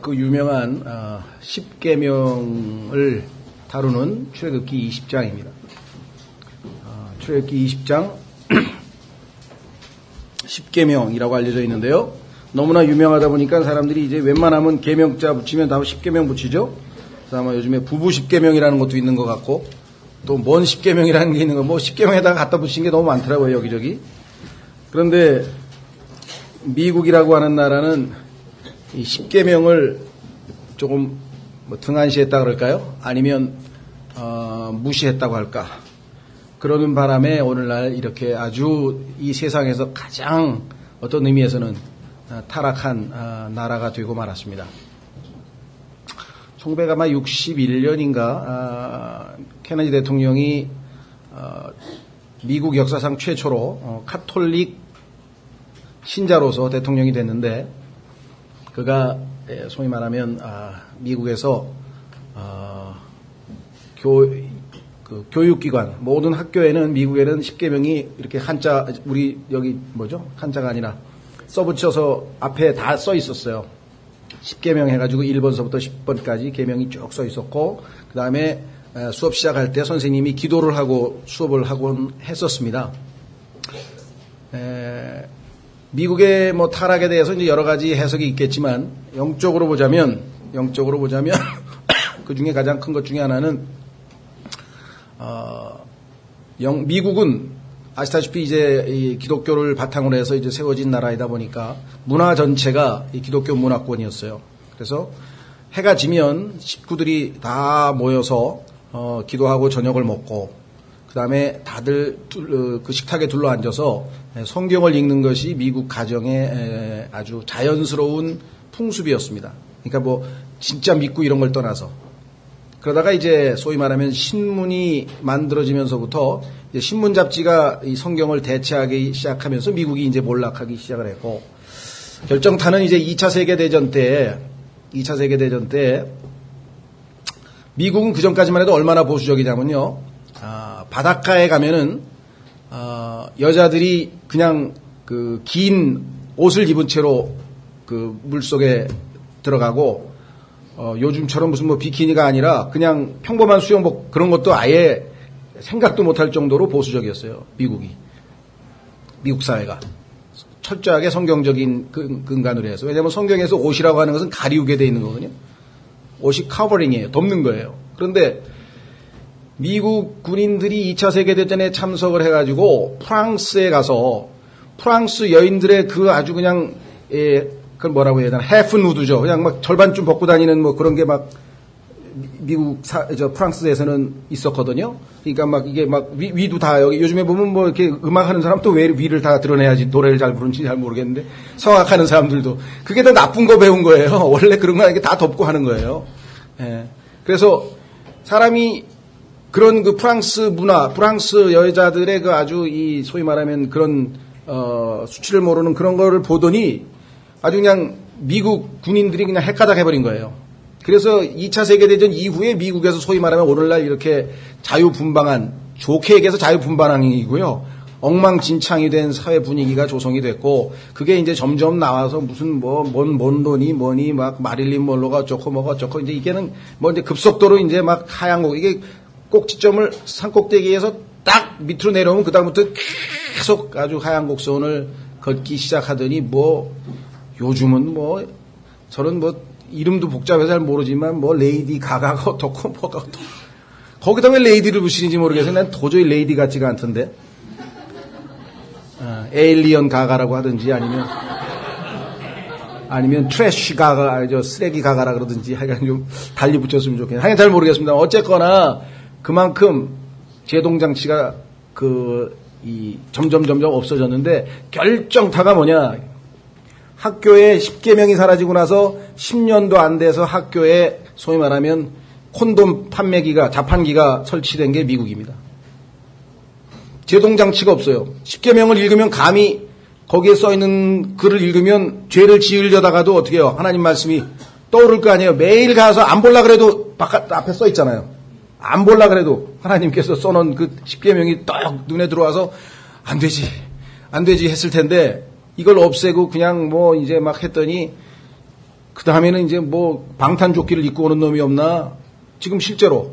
그 유명한 10계명을 다루는 출애굽기 20장입니다. 출애굽기 20장 10계명이라고 알려져 있는데요. 너무나 유명하다 보니까 사람들이 이제 웬만하면 계명자 붙이면 다 10계명 붙이죠. 그래서 아마 요즘에 부부 10계명이라는 것도 있는 것 같고 또 뭔 10계명이라는 게 있는 거 뭐 10계명에다가 갖다 붙인 게 너무 많더라고요, 여기저기. 그런데 미국이라고 하는 나라는 이 10계명을 조금 뭐 등한시했다 그럴까요? 아니면 무시했다고 할까? 그러는 바람에 오늘날 이렇게 아주 이 세상에서 가장 어떤 의미에서는 타락한 나라가 되고 말았습니다. 1961년인가 케네디 대통령이 미국 역사상 최초로 카톨릭 신자로서 대통령이 됐는데 그가 소위 말하면 미국에서 교육기관 모든 학교에는 미국에는 10계명이 이렇게 한자 우리 여기 뭐죠? 한자가 아니라 써붙여서 앞에 다 써 있었어요. 10계명 해가지고 1번서부터 10번까지 계명이 쭉 써 있었고 그 다음에 수업 시작할 때 선생님이 기도를 하고 수업을 하곤 했었습니다. 미국의 뭐 타락에 대해서 이제 여러 가지 해석이 있겠지만 영적으로 보자면 그 중에 가장 큰 것 중에 하나는 미국은 아시다시피 이제 이 기독교를 바탕으로 해서 이제 세워진 나라이다 보니까 문화 전체가 이 기독교 문화권이었어요. 그래서 해가 지면 식구들이 다 모여서 기도하고 저녁을 먹고 그 다음에 다들 그 식탁에 둘러 앉아서 성경을 읽는 것이 미국 가정의 아주 자연스러운 풍습이었습니다. 그러니까 뭐 진짜 믿고 이런 걸 떠나서 그러다가 이제 소위 말하면 신문이 만들어지면서부터 이제 신문 잡지가 이 성경을 대체하기 시작하면서 미국이 이제 몰락하기 시작을 했고 결정타는 이제 2차 세계대전 때 미국은 그 전까지만 해도 얼마나 보수적이냐면요. 바닷가에 가면은 여자들이 그냥 그 긴 옷을 입은 채로 그 물속에 들어가고 요즘처럼 무슨 뭐 비키니가 아니라 그냥 평범한 수영복 그런 것도 아예 생각도 못할 정도로 보수적이었어요. 미국 사회가 철저하게 성경적인 근간으로 해서. 왜냐하면 성경에서 옷이라고 하는 것은 가리우게 돼 있는 거거든요. 옷이 커버링이에요. 덮는 거예요. 그런데 미국 군인들이 2차 세계대전에 참석을 해가지고 프랑스에 가서 프랑스 여인들의 그 아주 그냥 그걸 뭐라고 해야 되나 해프 누드죠. 그냥 막 절반쯤 벗고 다니는 뭐 그런 게 막 프랑스에서는 있었거든요. 그러니까 막 이게 막 위도 다 여기 요즘에 보면 뭐 이렇게 음악 하는 사람 또 왜 위를 다 드러내야지 노래를 잘 부르는지 잘 모르겠는데 성악하는 사람들도 그게 더 나쁜 거 배운 거예요. 원래 그런 거 이렇게 다 덮고 하는 거예요. 예. 그래서 사람이 그런 그 프랑스 문화, 프랑스 여자들의 그 아주 이 소위 말하면 그런 수치를 모르는 그런 거를 보더니 아주 그냥 미국 군인들이 그냥 헷가닥 해버린 거예요. 그래서 2차 세계대전 이후에 미국에서 소위 말하면 오늘날 이렇게 자유분방한, 좋게 얘기해서 자유분방이고요. 엉망진창이 된 사회 분위기가 조성이 됐고, 그게 이제 점점 나와서 무슨 뭔돈이 뭐니, 막 마릴린 monroe가 어쩌고 뭐가 어쩌고, 이제 이게는 뭐 이제 급속도로 이제 막 하향곡, 이게 꼭지점을 산꼭대기에서 딱 밑으로 내려오면 그다음부터 계속 아주 하향곡선을 걷기 시작하더니 뭐, 요즘은 뭐, 저는 뭐, 이름도 복잡해서 잘 모르지만 뭐 레이디 가가가 어떻고 뭐가 어떻고 거기다 왜 레이디를 붙이는지 모르겠어요. 난 도저히 레이디 같지가 않던데. 에일리언 가가라고 하든지 아니면 트래쉬 가가, 쓰레기 가가라 그러든지 하여간 좀 달리 붙였으면 좋겠네요. 하여간 잘 모르겠습니다. 어쨌거나 그만큼 제동장치가 점점 없어졌는데 결정타가 뭐냐. 학교에 10계명이 사라지고 나서 10년도 안 돼서 학교에 소위 말하면 콘돔 판매기가, 자판기가 설치된 게 미국입니다. 제동장치가 없어요. 10계명을 읽으면 감히 거기에 써있는 글을 읽으면 죄를 지으려다가도 어떻게 해요? 하나님 말씀이 떠오를 거 아니에요. 매일 가서 안 볼라 그래도 앞에 써있잖아요. 안 볼라 그래도 하나님께서 써놓은 그 10계명이 딱 눈에 들어와서 안 되지 했을 텐데 이걸 없애고 그냥 뭐 이제 막 했더니 그 다음에는 이제 뭐 방탄조끼를 입고 오는 놈이 없나? 지금 실제로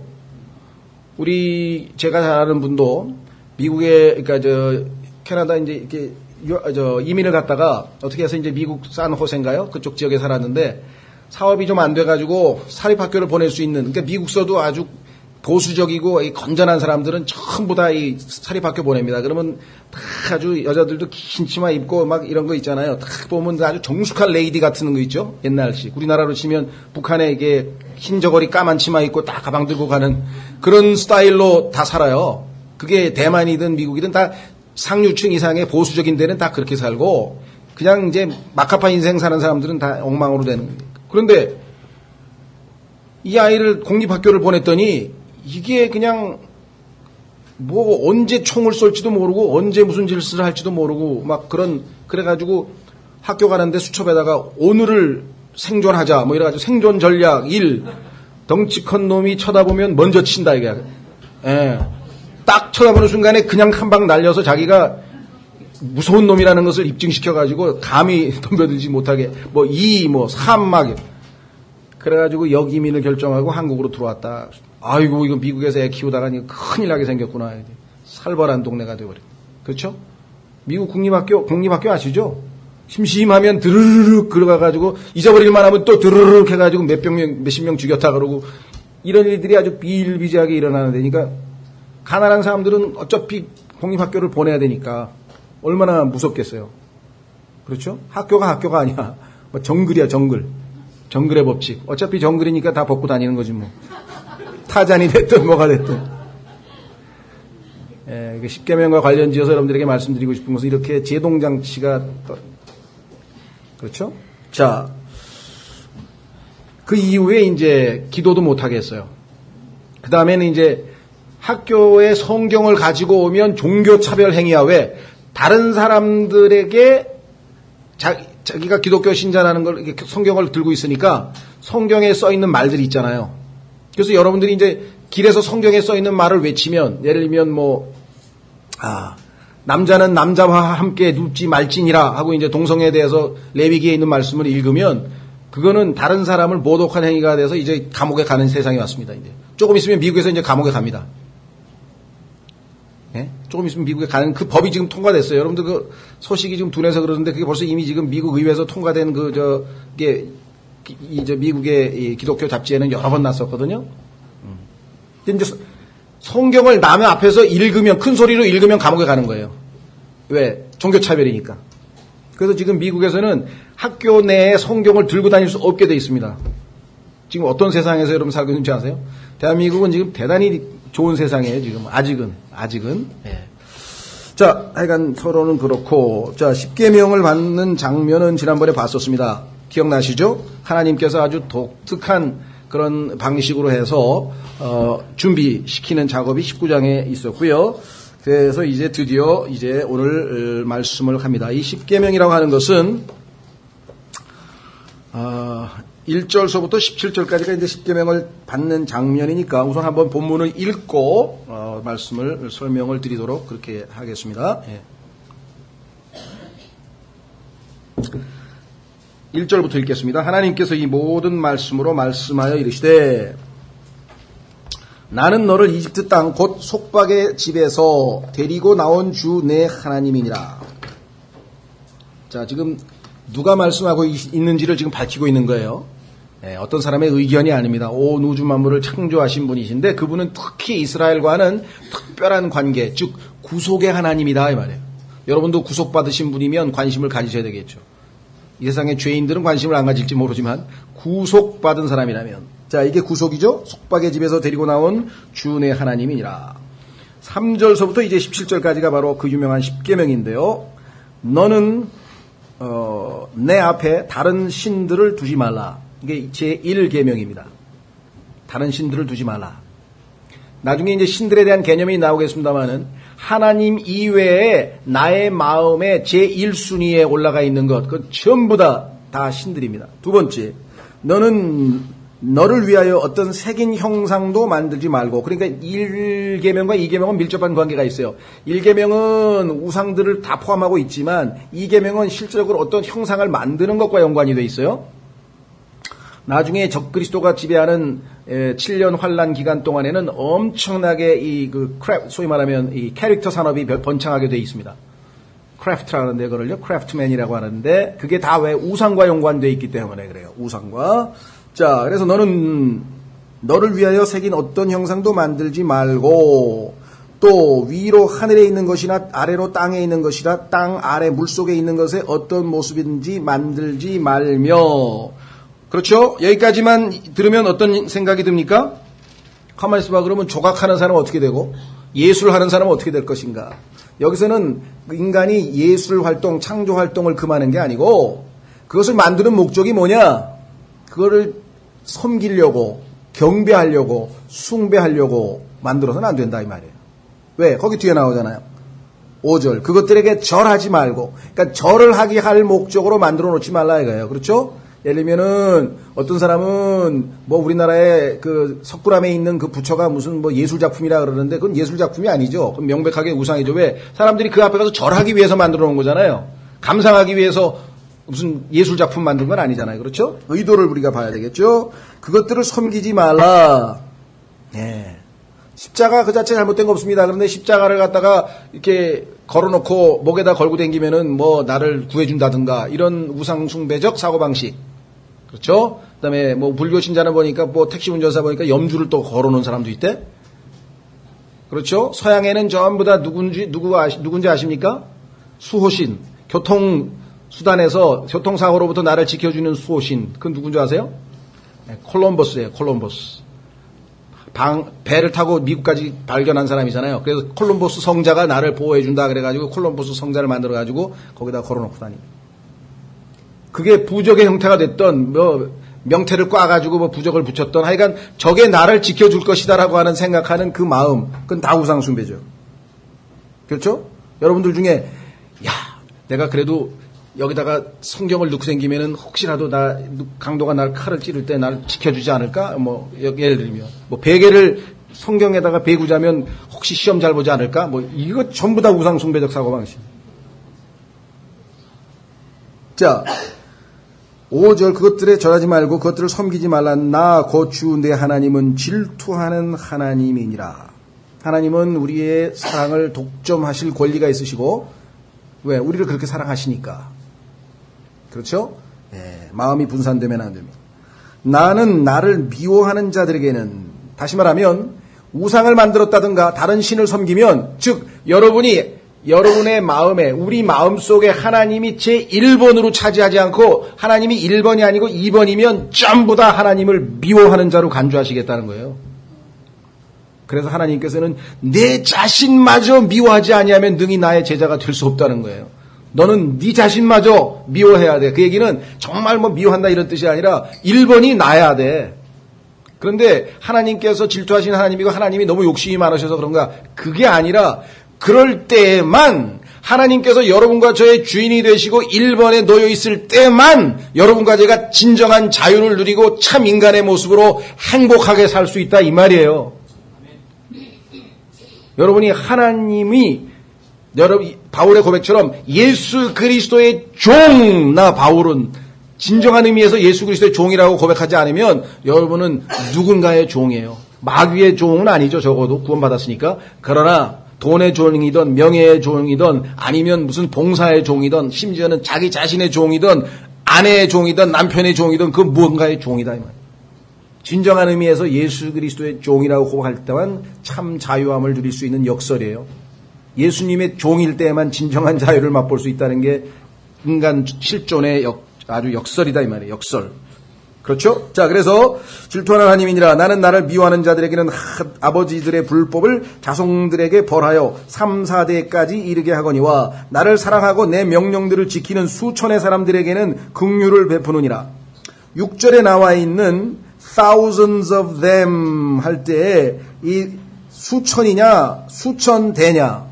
제가 잘 아는 분도 미국에 그러니까 캐나다 이제 이렇게 이민을 갔다가 어떻게 해서 이제 미국 산호세인가요? 그쪽 지역에 살았는데 사업이 좀 안 돼가지고 사립학교를 보낼 수 있는, 그러니까 미국서도 아주 보수적이고 건전한 사람들은 전부 다 이 사립학교 보냅니다. 그러면 다 아주 여자들도 긴 치마 입고 막 이런 거 있잖아요. 딱 보면 아주 정숙한 레이디 같은 거 있죠. 옛날식. 우리나라로 치면 북한에 이게 흰 저고리 까만 치마 입고 딱 가방 들고 가는 그런 스타일로 다 살아요. 그게 대만이든 미국이든 다 상류층 이상의 보수적인 데는 다 그렇게 살고 그냥 이제 막하파 인생 사는 사람들은 다 엉망으로 되는 거예요. 그런데 이 아이를 공립학교를 보냈더니 이게 그냥 뭐 언제 총을 쏠지도 모르고 언제 무슨 짓을 할지도 모르고 막 그래가지고 학교 가는데 수첩에다가 오늘을 생존하자 뭐 이래가지고 생존 전략 1 덩치 큰 놈이 쳐다보면 먼저 친다 이게. 예. 딱 쳐다보는 순간에 그냥 한 방 날려서 자기가 무서운 놈이라는 것을 입증시켜가지고 감히 덤벼들지 못하게 뭐 2, 뭐 3 막 그래가지고 역이민을 결정하고 한국으로 들어왔다. 아이고 이거 미국에서 애 키우다가 큰일 나게 생겼구나. 살벌한 동네가 되어버려. 그렇죠? 미국 공립학교 아시죠? 심심하면 드르륵 들어가가지고 잊어버릴만 하면 또 드르륵 해가지고 몇십 명 죽였다 그러고 이런 일들이 아주 비일비재하게 일어나는 데니까 가난한 사람들은 어차피 공립학교를 보내야 되니까 얼마나 무섭겠어요. 그렇죠? 학교가 아니야. 뭐 정글이야 정글. 정글의 법칙. 어차피 정글이니까 다 벗고 다니는 거지 뭐. 타잔이 됐든 뭐가 됐든. 예, 십계명과 관련지어서 여러분들에게 말씀드리고 싶은 것은 이렇게 제동장치가 그렇죠? 자, 그 이후에 이제 기도도 못하게 했어요. 그 다음에는 이제 학교에 성경을 가지고 오면 종교차별 행위야. 왜? 다른 사람들에게 자기가 기독교 신자라는 걸 이렇게 성경을 들고 있으니까 성경에 써 있는 말들이 있잖아요. 그래서 여러분들이 이제 길에서 성경에 써 있는 말을 외치면 예를 들면 남자는 남자와 함께 눕지 말지니라 하고 이제 동성애에 대해서 레위기에 있는 말씀을 읽으면 그거는 다른 사람을 모독한 행위가 돼서 이제 감옥에 가는 세상이 왔습니다. 이제 조금 있으면 미국에서 이제 감옥에 갑니다. 예? 조금 있으면 미국에 가는 그 법이 지금 통과됐어요. 여러분들 그 소식이 지금 둔해서 그러는데 그게 벌써 이미 지금 미국 의회에서 통과된 미국의 이 기독교 잡지에는 여러 번 났었거든요. 근데 이제 성경을 남의 앞에서 읽으면 큰 소리로 읽으면 감옥에 가는 거예요. 왜? 종교차별이니까. 그래서 지금 미국에서는 학교 내에 성경을 들고 다닐 수 없게 돼 있습니다. 지금 어떤 세상에서 여러분 살고 있는지 아세요? 대한민국은 지금 대단히 좋은 세상이에요, 지금. 아직은. 예. 자, 하여간 서로는 그렇고, 자, 십계명을 받는 장면은 지난번에 봤었습니다. 기억나시죠? 하나님께서 아주 독특한 그런 방식으로 해서, 준비시키는 작업이 19장에 있었고요. 그래서 이제 드디어 이제 오늘 말씀을 합니다. 이 십계명이라고 하는 것은, 1절서부터 17절까지가 이제 십계명을 받는 장면이니까 우선 한번 본문을 읽고 설명을 드리도록 그렇게 하겠습니다. 예. 1절부터 읽겠습니다. 하나님께서 이 모든 말씀으로 말씀하여 이르시되 나는 너를 이집트 땅 곧 속박의 집에서 데리고 나온 주 내 하나님이니라. 자, 지금 누가 말씀하고 있는지를 지금 밝히고 있는 거예요. 네, 어떤 사람의 의견이 아닙니다. 온 우주 만물을 창조하신 분이신데 그분은 특히 이스라엘과는 특별한 관계, 즉 구속의 하나님이다 이 말이에요. 여러분도 구속받으신 분이면 관심을 가지셔야 되겠죠. 이 세상의 죄인들은 관심을 안 가질지 모르지만 구속받은 사람이라면 자, 이게 구속이죠. 속박의 집에서 데리고 나온 주 내 하나님이니라. 3절서부터 이제 17절까지가 바로 그 유명한 십계명인데요. 너는 내 앞에 다른 신들을 두지 말라. 이게 제1계명입니다. 다른 신들을 두지 말라. 나중에 이제 신들에 대한 개념이 나오겠습니다만은 하나님 이외에 나의 마음에 제1순위에 올라가 있는 것, 그 전부 다 신들입니다. 두 번째, 너는 너를 위하여 어떤 색인 형상도 만들지 말고, 그러니까 1계명과 2계명은 밀접한 관계가 있어요. 1계명은 우상들을 다 포함하고 있지만 2계명은 실질적으로 어떤 형상을 만드는 것과 연관이 돼 있어요. 나중에 적그리스도가 지배하는 7년 환란 기간 동안에는 엄청나게 소위 말하면 이 캐릭터 산업이 번창하게 돼 있습니다. 크래프트라는데 그걸요 크래프트맨이라고 하는데 그게 다 왜 우상과 연관돼 있기 때문에 그래요. 우상과. 자, 그래서 너를 위하여 새긴 어떤 형상도 만들지 말고 또 위로 하늘에 있는 것이나 아래로 땅에 있는 것이나 땅 아래 물속에 있는 것에 어떤 모습인지 만들지 말며. 그렇죠? 여기까지만 들으면 어떤 생각이 듭니까? 가만히 있어봐. 그러면 조각하는 사람은 어떻게 되고 예술하는 사람은 어떻게 될 것인가? 여기서는 인간이 예술 활동, 창조 활동을 금하는 게 아니고 그것을 만드는 목적이 뭐냐? 그거를 섬기려고, 경배하려고, 숭배하려고 만들어서는 안 된다 이 말이에요. 왜? 거기 뒤에 나오잖아요. 5절. 그것들에게 절하지 말고. 그러니까 절을 하게 할 목적으로 만들어 놓지 말라 이거예요. 그렇죠? 예를 들면은 어떤 사람은 뭐 우리나라에 그 석굴암에 있는 그 부처가 무슨 뭐 예술 작품이라 그러는데 그건 예술 작품이 아니죠. 그건 명백하게 우상이죠. 왜? 사람들이 그 앞에 가서 절하기 위해서 만들어 놓은 거잖아요. 감상하기 위해서 무슨 예술 작품 만든 건 아니잖아요. 그렇죠? 의도를 우리가 봐야 되겠죠. 그것들을 섬기지 말라. 네. 십자가 그 자체 잘못된 거 없습니다. 그런데 십자가를 갖다가 이렇게 걸어놓고 목에다 걸고 다니면은 뭐 나를 구해준다든가 이런 우상숭배적 사고방식. 그렇죠? 그 다음에 뭐 불교 신자는 보니까 뭐 택시 운전사 보니까 염주를 또 걸어놓은 사람도 있대? 그렇죠? 서양에는 전부 다 누군지 아십니까? 수호신. 교통수단에서 교통사고로부터 나를 지켜주는 수호신. 그건 누군지 아세요? 네, 콜럼버스예요, 콜럼버스. 배를 타고 미국까지 발견한 사람이잖아요. 그래서 콜럼버스 성자가 나를 보호해준다 그래가지고 콜럼버스 성자를 만들어가지고 거기다 걸어놓고 다니. 그게 부적의 형태가 됐던 뭐 명태를 꽈가지고 뭐 부적을 붙였던 하여간 저게 나를 지켜줄 것이다라고 하는 생각하는 그 마음, 그건 다 우상숭배죠. 그렇죠? 여러분들 중에 야 내가 그래도 여기다가 성경을 넣고 생기면은 혹시라도 강도가 날 칼을 찌를 때 나를 지켜주지 않을까? 뭐 예를 들면 뭐 베개를 성경에다가 베구자면 혹시 시험 잘 보지 않을까? 뭐 이거 전부 다 우상숭배적 사고방식. 자, 5절 그것들에 절하지 말고 그것들을 섬기지 말라. 나 곧 주 내 하나님은 질투하는 하나님이니라. 하나님은 우리의 사랑을 독점하실 권리가 있으시고 왜? 우리를 그렇게 사랑하시니까. 그렇죠? 네, 마음이 분산되면 안 됩니다. 나는 나를 미워하는 자들에게는, 다시 말하면 우상을 만들었다든가 다른 신을 섬기면, 즉 여러분의 마음에, 우리 마음속에 하나님이 제1번으로 차지하지 않고 하나님이 1번이 아니고 2번이면 전부 다 하나님을 미워하는 자로 간주하시겠다는 거예요. 그래서 하나님께서는 내 자신마저 미워하지 아니하면 능히 나의 제자가 될 수 없다는 거예요. 너는 네 자신마저 미워해야 돼. 그 얘기는 정말 뭐 미워한다 이런 뜻이 아니라 1번이 나야 돼. 그런데 하나님께서 질투하시는 하나님이고 하나님이 너무 욕심이 많으셔서 그런가? 그게 아니라 그럴 때에만 하나님께서 여러분과 저의 주인이 되시고 1번에 놓여 있을 때만 여러분과 제가 진정한 자유를 누리고 참 인간의 모습으로 행복하게 살 수 있다 이 말이에요. 여러분이 하나님이 바울의 고백처럼 예수 그리스도의 종, 나 바울은 진정한 의미에서 예수 그리스도의 종이라고 고백하지 않으면 여러분은 누군가의 종이에요. 마귀의 종은 아니죠. 적어도 구원받았으니까. 그러나 돈의 종이든 명예의 종이든 아니면 무슨 봉사의 종이든 심지어는 자기 자신의 종이든 아내의 종이든 남편의 종이든 그 무언가의 종이다 이 말이에요. 진정한 의미에서 예수 그리스도의 종이라고 고백할 때만 참 자유함을 누릴 수 있는 역설이에요. 예수님의 종일 때에만 진정한 자유를 맛볼 수 있다는 게 인간 실존의 아주 역설이다 이 말이에요. 역설. 그렇죠? 자, 그래서 질투하는 하나님이니라. 나는 나를 미워하는 자들에게는 아버지들의 불법을 자손들에게 벌하여 3, 4대까지 이르게 하거니와 나를 사랑하고 내 명령들을 지키는 수천의 사람들에게는 긍휼을 베푸느니라. 6절에 나와 있는 thousands of them 할 때 이 수천이냐 수천대냐,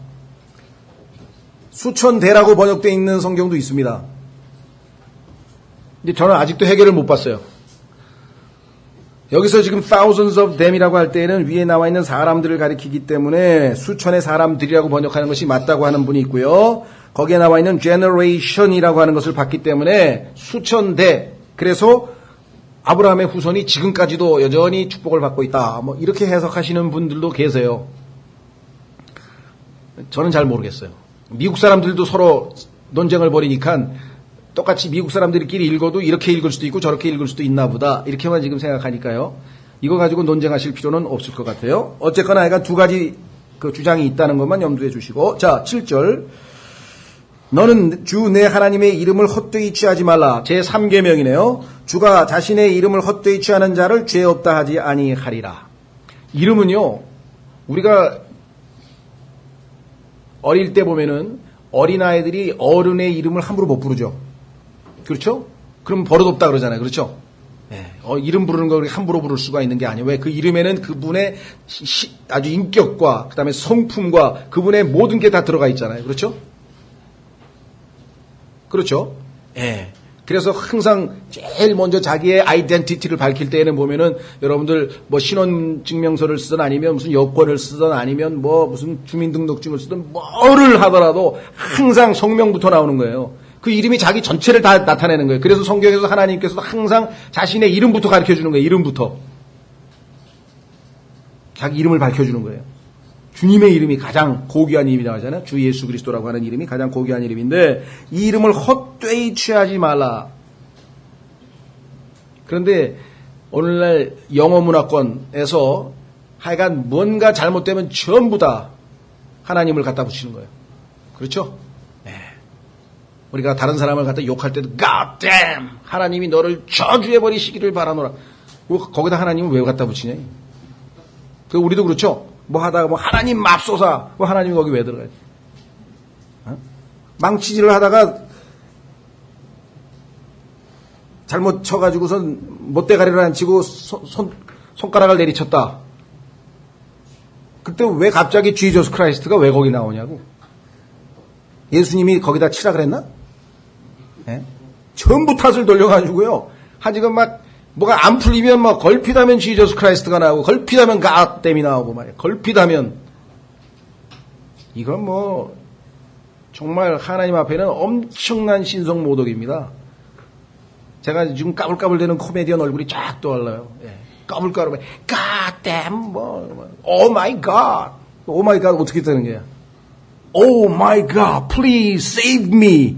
수천대라고 번역되어 있는 성경도 있습니다. 근데 저는 아직도 해결을 못 봤어요. 여기서 지금 thousands of them이라고 할 때에는 위에 나와 있는 사람들을 가리키기 때문에 수천의 사람들이라고 번역하는 것이 맞다고 하는 분이 있고요. 거기에 나와 있는 generation이라고 하는 것을 봤기 때문에 수천대, 그래서 아브라함의 후손이 지금까지도 여전히 축복을 받고 있다. 뭐 이렇게 해석하시는 분들도 계세요. 저는 잘 모르겠어요. 미국 사람들도 서로 논쟁을 벌이니까 똑같이 미국 사람들끼리 읽어도 이렇게 읽을 수도 있고 저렇게 읽을 수도 있나 보다. 이렇게만 지금 생각하니까요. 이거 가지고 논쟁하실 필요는 없을 것 같아요. 어쨌거나 애가 두 가지 그 주장이 있다는 것만 염두에 주시고. 자, 7절. 너는 주 내 하나님의 이름을 헛되이 취하지 말라. 제3계명이네요. 주가 자신의 이름을 헛되이 취하는 자를 죄 없다 하지 아니하리라. 이름은요, 우리가 어릴 때 보면은 어린아이들이 어른의 이름을 함부로 못 부르죠. 그렇죠? 그럼 버릇없다 그러잖아요. 그렇죠? 네. 이름 부르는 걸 함부로 부를 수가 있는 게 아니에요. 왜? 그 이름에는 그분의 아주 인격과 그 다음에 성품과 그분의 모든 게 다 들어가 있잖아요. 그렇죠? 그렇죠? 예. 그래서 항상 제일 먼저 자기의 아이덴티티를 밝힐 때에는 보면은 여러분들 뭐 신원증명서를 쓰든 아니면 무슨 여권을 쓰든 아니면 뭐 무슨 주민등록증을 쓰든 뭐를 하더라도 항상 성명부터 나오는 거예요. 그 이름이 자기 전체를 다 나타내는 거예요. 그래서 성경에서 하나님께서도 항상 자신의 이름부터 가르쳐 주는 거예요. 이름부터. 자기 이름을 밝혀주는 거예요. 주님의 이름이 가장 고귀한 이름이라고 하잖아요. 주 예수 그리스도라고 하는 이름이 가장 고귀한 이름인데 이 이름을 헛되이 취하지 말라. 그런데 오늘날 영어문화권에서 하여간 뭔가 잘못되면 전부 다 하나님을 갖다 붙이는 거예요. 그렇죠? 네. 우리가 다른 사람을 갖다 욕할 때도 God damn! 하나님이 너를 저주해버리시기를 바라노라. 거기다 하나님을 왜 갖다 붙이냐? 우리도 그렇죠? 뭐 하다가 뭐 하나님 맙소사 뭐 하나님 거기 왜 들어가요? 망치질을 하다가 잘못 쳐가지고선 못대가리를 안 치고 손가락을 내리쳤다. 그때 왜 갑자기 지저스 크라이스트가 왜 거기 나오냐고. 예수님이 거기다 치라 그랬나? 네? 전부 탓을 돌려가지고요. 하지금 막 뭐가 안 풀리면 뭐 걸핏하면 지저스 크라이스트가 나오고 걸핏하면 갓댐이 나오고 말이야. 걸핏하면 이건 뭐 정말 하나님 앞에는 엄청난 신성모독입니다. 제가 지금 까불까불대는 코미디언 얼굴이 쫙 떠올라요. 예. 까불까불 갓댐 뭐 오 마이 갓. 오 마이 갓 어떻게 되는 거야? 오 마이 갓 please save me.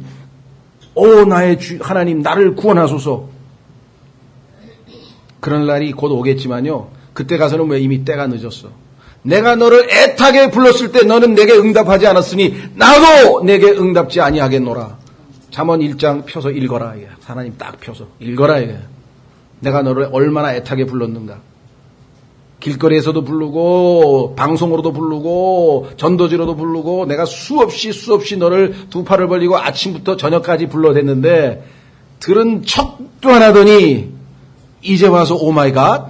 오 나의 주 하나님 나를 구원하소서. 그런 날이 곧 오겠지만요. 그때 가서는 왜 이미 때가 늦었어. 내가 너를 애타게 불렀을 때 너는 내게 응답하지 않았으니 나도 내게 응답지 아니하겠노라. 잠언 1장 펴서 읽어라. 이게. 하나님 딱 펴서 읽어라. 이게. 내가 너를 얼마나 애타게 불렀는가. 길거리에서도 부르고 방송으로도 부르고 전도지로도 부르고 내가 수없이 너를 두 팔을 벌리고 아침부터 저녁까지 불러댔는데 들은 척도 안 하더니 이제 와서 오 마이 갓.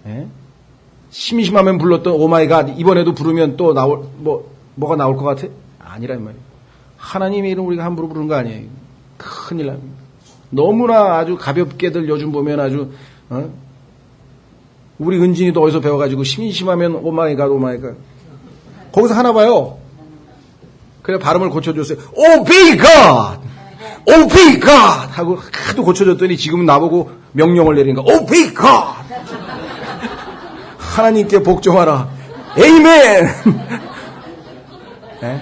예? 심심하면 불렀던 오 마이 갓 이번에도 부르면 또 나올 뭐가 나올 것 같아? 아니란 말이에요. 하나님의 이름 우리가 함부로 부르는 거 아니에요. 큰일 납니다. 너무나 아주 가볍게들 요즘 보면 아주 우리 은진이도 어디서 배워가지고 심심하면 오 마이 갓 오 마이 갓 거기서 하나 봐요. 그래 발음을 고쳐줬어요. 오 베이 갓 오 베이 갓 하고 하도 고쳐줬더니 지금은 나보고 명령을 내리니까 오 베이 갓 하나님께 복종하라. 에이멘. 네?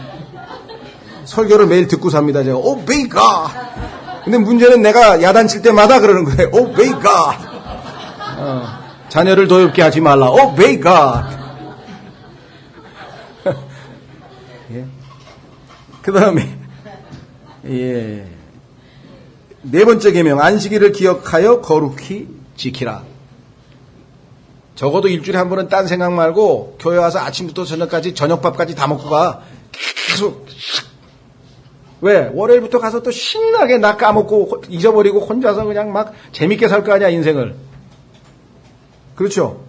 설교를 매일 듣고 삽니다. 제가 오 베이 갓. 근데 문제는 내가 야단칠 때마다 그러는 거예요. 오 베이 갓. 자녀를 도엽게 하지 말라. 오 베이 갓. 예. 그 다음에 예. 네 번째 계명 안식일을 기억하여 거룩히 지키라. 적어도 일주일에 한 번은 딴 생각 말고 교회 와서 아침부터 저녁까지 저녁밥까지 다 먹고 가. 계속. 왜? 월요일부터 가서 또 신나게 나 까먹고 잊어버리고 혼자서 그냥 막 재밌게 살 거 아니야 인생을. 그렇죠?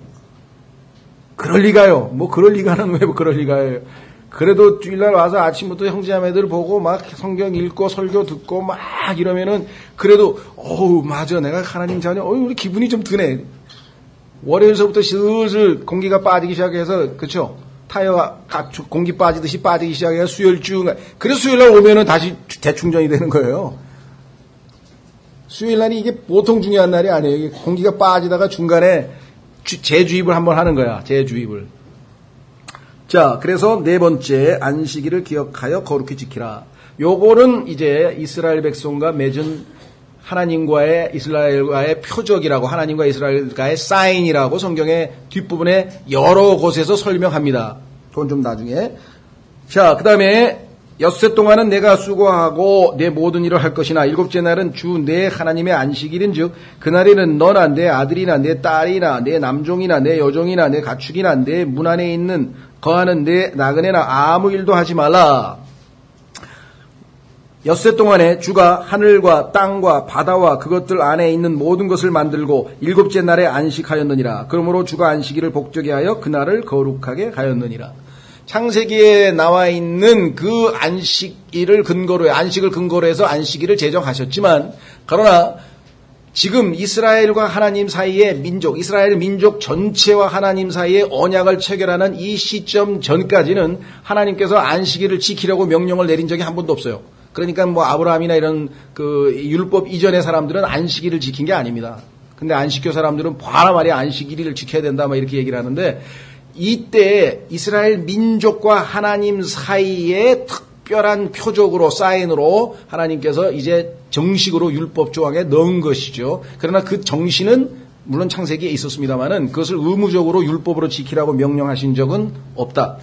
그럴 리가요. 뭐 그럴 리가는 왜 그럴 리가요. 그래도 주일날 와서 아침부터 형제자매들 보고 막 성경 읽고 설교 듣고 막 이러면은 그래도 어우 맞아 내가 하나님 자녀 우리 기분이 좀 드네. 월요일서부터 슬슬 공기가 빠지기 시작해서 그렇죠? 타이어가 공기 빠지듯이 빠지기 시작해서 수요일 쭉 그래서 수요일날 오면은 다시 대충전이 되는 거예요. 수요일날이 이게 보통 중요한 날이 아니에요. 이게 공기가 빠지다가 중간에 재주입을 한번 하는 거야. 재주입을. 자, 그래서 네 번째, 안식일을 기억하여 거룩히 지키라. 요거는 이제 이스라엘 백성과 맺은 하나님과의 이스라엘과의 표적이라고, 하나님과 이스라엘과의 사인이라고 성경의 뒷부분에 여러 곳에서 설명합니다. 그건 좀 나중에. 자, 그 다음에 엿새 동안은 내가 수고하고 내 모든 일을 할 것이나 일곱째 날은 주 내 하나님의 안식일인즉 그날에는 너나 내 아들이나 내 딸이나 내 남종이나 내 여종이나 내 가축이나 내 문 안에 있는 거하는 내 나그네나 아무 일도 하지 말라. 엿새 동안에 주가 하늘과 땅과 바다와 그것들 안에 있는 모든 것을 만들고 일곱째 날에 안식하였느니라. 그러므로 주가 안식일을 복되게 하여 그날을 거룩하게 하였느니라. 창세기에 나와 있는 그 안식일을 근거로, 안식을 근거로 해서 안식일을 제정하셨지만, 그러나 지금 이스라엘과 하나님 사이의 민족, 이스라엘 민족 전체와 하나님 사이의 언약을 체결하는 이 시점 전까지는 하나님께서 안식일을 지키려고 명령을 내린 적이 한 번도 없어요. 그러니까 뭐 아브라함이나 이런 그 율법 이전의 사람들은 안식일을 지킨 게 아닙니다. 근데 안식교 사람들은 봐라 말이야, 안식일을 지켜야 된다 막 이렇게 얘기를 하는데, 이때 이스라엘 민족과 하나님 사이의 특별한 표적으로, 사인으로 하나님께서 이제 정식으로 율법 조항에 넣은 것이죠. 그러나 그 정신은 물론 창세기에 있었습니다만은 그것을 의무적으로 율법으로 지키라고 명령하신 적은 없다.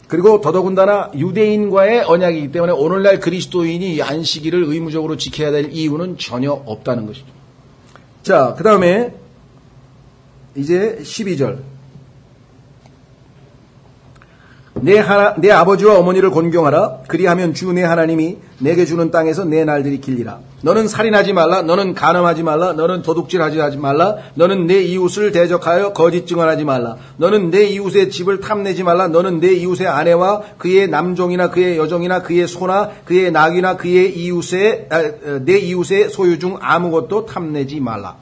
그리고 더더군다나 유대인과의 언약이기 때문에 오늘날 그리스도인이 안식일을 의무적으로 지켜야 될 이유는 전혀 없다는 것이죠. 자, 그 다음에 이제 12절. 내 아버지와 어머니를 존경하라. 그리하면 주 내 하나님이 내게 주는 땅에서 내 날들이 길리라. 너는 살인하지 말라. 너는 간음하지 말라. 너는 도둑질하지 말라. 너는 내 이웃을 대적하여 거짓 증언하지 말라. 너는 내 이웃의 집을 탐내지 말라. 너는 내 이웃의 아내와 그의 남종이나 그의 여종이나 그의 소나 그의 낙이나 그의 내 이웃의 소유 중 아무것도 탐내지 말라.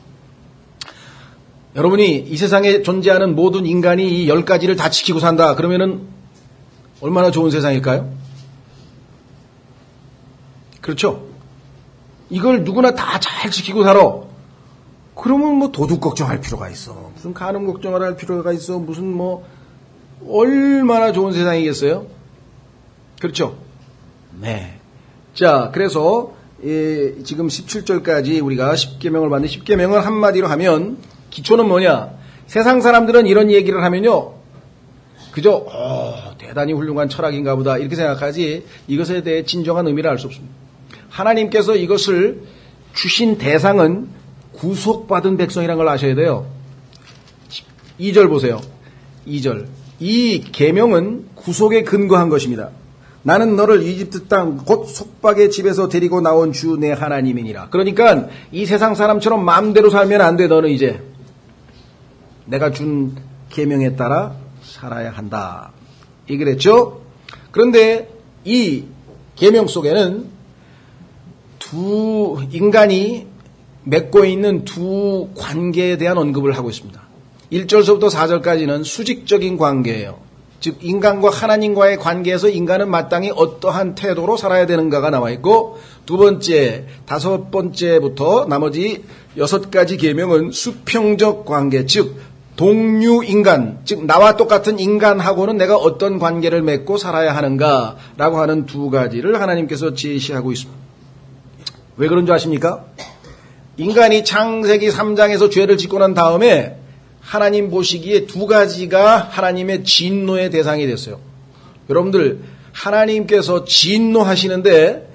여러분이 이 세상에 존재하는 모든 인간이 이 10가지를 다 지키고 산다. 그러면은 얼마나 좋은 세상일까요? 그렇죠? 이걸 누구나 다 잘 지키고 살아. 그러면 뭐 도둑 걱정할 필요가 있어. 무슨 간음 걱정을 할 필요가 있어. 무슨 뭐 얼마나 좋은 세상이겠어요? 그렇죠? 네. 자, 그래서 지금 17절까지 우리가 10계명을 봤는데 10계명을 한마디로 하면 기초는 뭐냐? 세상 사람들은 이런 얘기를 하면요. 그저 대단히 훌륭한 철학인가 보다 이렇게 생각하지 이것에 대해 진정한 의미를 알 수 없습니다. 하나님께서 이것을 주신 대상은 구속받은 백성이라는 걸 아셔야 돼요. 2절 보세요. 2절. 이 계명은 구속에 근거한 것입니다. 나는 너를 이집트 땅 곧 속박의 집에서 데리고 나온 주 내 하나님이니라. 그러니까 이 세상 사람처럼 마음대로 살면 안 돼. 너는 이제 내가 준 계명에 따라 살아야 한다. 이 그랬죠? 그런데 이 계명 속에는 두 인간이 맺고 있는 두 관계에 대한 언급을 하고 있습니다. 1절서부터 4절까지는 수직적인 관계예요. 즉 인간과 하나님과의 관계에서 인간은 마땅히 어떠한 태도로 살아야 되는가가 나와 있고, 두 번째, 다섯 번째부터 나머지 6가지 계명은 수평적 관계, 즉 동류 인간, 즉 나와 똑같은 인간하고는 내가 어떤 관계를 맺고 살아야 하는가라고 하는 두 가지를 하나님께서 제시하고 있습니다. 왜 그런 줄 아십니까? 인간이 창세기 3장에서 죄를 짓고 난 다음에 하나님 보시기에 두 가지가 하나님의 진노의 대상이 됐어요. 여러분들, 하나님께서 진노하시는데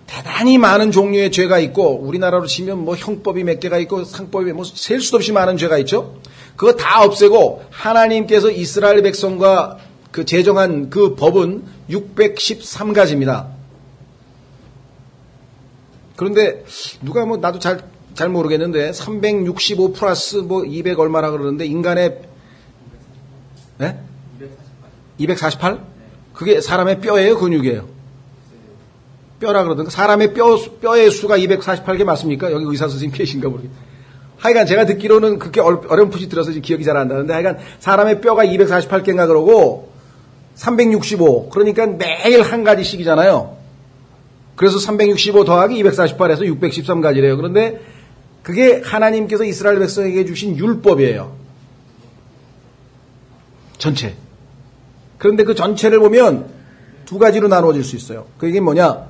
대단히 많은 종류의 죄가 있고, 우리나라로 치면 뭐 형법이 몇 개가 있고 상법이 뭐 셀 수도 없이 많은 죄가 있죠. 그거 다 없애고 하나님께서 이스라엘 백성과 그 제정한 그 법은 613가지입니다. 그런데 누가 뭐 나도 잘 모르겠는데 365 플러스 뭐 200 얼마라 그러는데 인간의 248? 그게 사람의 뼈예요, 근육이에요? 뼈라 그러던가. 사람의 뼈의 수가 248개 맞습니까? 여기 의사 선생님 계신가 모르겠어요. 하여간 제가 듣기로는 그렇게 어렴풋이 들어서 지금 기억이 잘 안 나는데, 하여간 사람의 뼈가 248개인가 그러고 365. 그러니까 매일 한 가지씩이잖아요. 그래서 365 더하기 248에서 613가지래요. 그런데 그게 하나님께서 이스라엘 백성에게 주신 율법이에요. 전체. 그런데 그 전체를 보면 두 가지로 나누어질 수 있어요. 그게 뭐냐?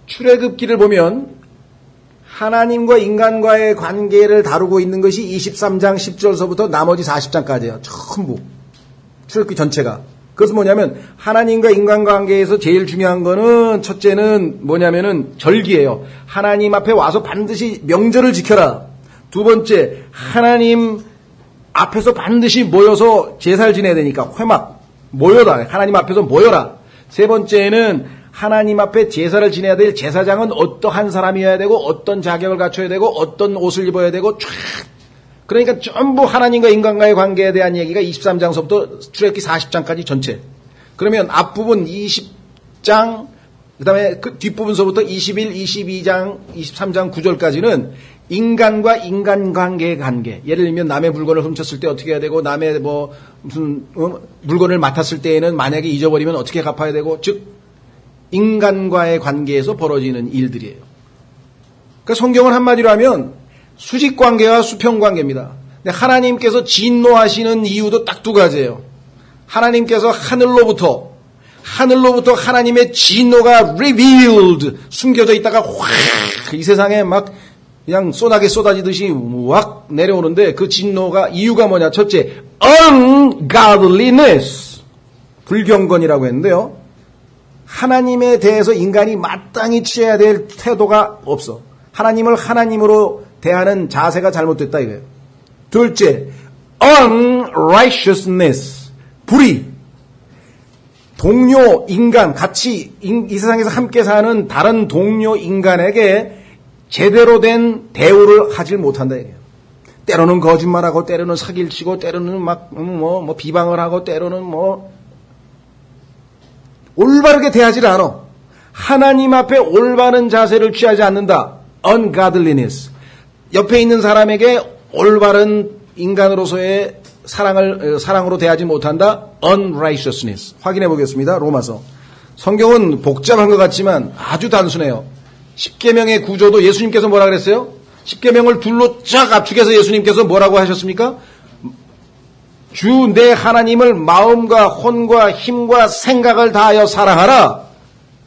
출애굽기를 보면 하나님과 인간과의 관계를 다루고 있는 것이 23장 10절서부터 나머지 40장까지예요. 전부. 출애굽기 전체가. 그것은 뭐냐면 하나님과 인간 관계에서 제일 중요한 거는 첫째는 뭐냐면은 절기예요. 하나님 앞에 와서 반드시 명절을 지켜라. 두 번째, 하나님 앞에서 반드시 모여서 제사를 지내야 되니까 회막 모여라. 하나님 앞에서 모여라. 세 번째는 하나님 앞에 제사를 지내야 될 제사장은 어떠한 사람이어야 되고 어떤 자격을 갖춰야 되고 어떤 옷을 입어야 되고 쫙. 그러니까 전부 하나님과 인간과의 관계에 대한 얘기가 23장서부터 출애굽기 40장까지 전체. 그러면 앞부분 20장 그다음에 그 뒷부분서부터 21, 22장, 23장 9절까지는 인간과 인간관계의 관계. 예를 들면 남의 물건을 훔쳤을 때 어떻게 해야 되고 남의 뭐 무슨 물건을 맡았을 때에는 만약에 잊어버리면 어떻게 갚아야 되고 즉 인간과의 관계에서 벌어지는 일들이에요. 그러니까 성경은 한마디로 하면 수직관계와 수평관계입니다. 근데 하나님께서 진노하시는 이유도 딱 두 가지예요. 하나님께서 하늘로부터 하나님의 진노가 revealed 숨겨져 있다가 확 이 세상에 막 그냥 쏟아게 쏟아지듯이 확 내려오는데 그 진노가 이유가 뭐냐? 첫째, ungodliness 불경건이라고 했는데요. 하나님에 대해서 인간이 마땅히 취해야 될 태도가 없어. 하나님을 하나님으로 대하는 자세가 잘못됐다 이거예요. 둘째, unrighteousness 불의. 동료 인간 같이 이 세상에서 함께 사는 다른 동료 인간에게 제대로 된 대우를 하질 못한다 이거예요. 때로는 거짓말하고 때로는 사기를 치고 때로는 막 비방을 하고 때로는 올바르게 대하지 않아. 하나님 앞에 올바른 자세를 취하지 않는다. ungodliness. 옆에 있는 사람에게 올바른 인간으로서의 사랑으로 대하지 못한다. unrighteousness. 확인해 보겠습니다. 로마서. 성경은 복잡한 것 같지만 아주 단순해요. 십계명의 구조도 예수님께서 뭐라 그랬어요? 십계명을 둘로 쫙 압축해서 예수님께서 뭐라고 하셨습니까? 주 내 하나님을 마음과 혼과 힘과 생각을 다하여 사랑하라.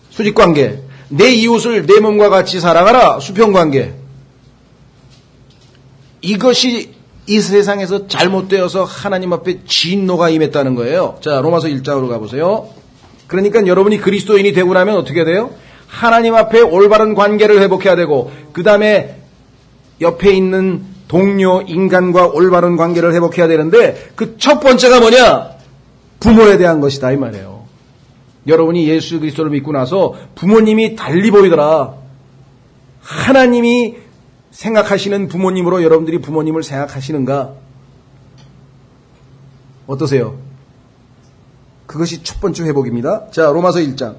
수직관계. 내 이웃을 내 몸과 같이 사랑하라. 수평관계. 이것이 이 세상에서 잘못되어서 하나님 앞에 진노가 임했다는 거예요. 자, 로마서 1장으로 가보세요. 그러니까 여러분이 그리스도인이 되고 나면 어떻게 돼요? 하나님 앞에 올바른 관계를 회복해야 되고 그 다음에 옆에 있는 동료 인간과 올바른 관계를 회복해야 되는데 그 첫 번째가 뭐냐? 부모에 대한 것이다 이 말이에요. 여러분이 예수 그리스도를 믿고 나서 부모님이 달리 보이더라. 하나님이 생각하시는 부모님으로 여러분들이 부모님을 생각하시는가? 어떠세요? 그것이 첫 번째 회복입니다. 자, 로마서 1장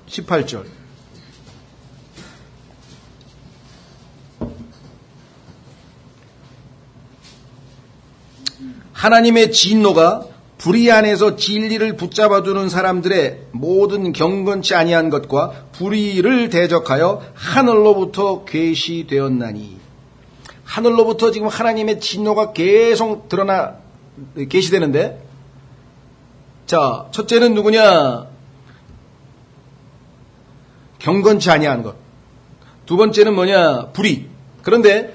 18절. 하나님의 진노가 불의 안에서 진리를 붙잡아두는 사람들의 모든 경건치 아니한 것과 불의를 대적하여 하늘로부터 계시되었나니. 하늘로부터 지금 하나님의 진노가 계속 계시되는데, 자, 첫째는 누구냐? 경건치 아니한 것. 두 번째는 뭐냐? 불의. 그런데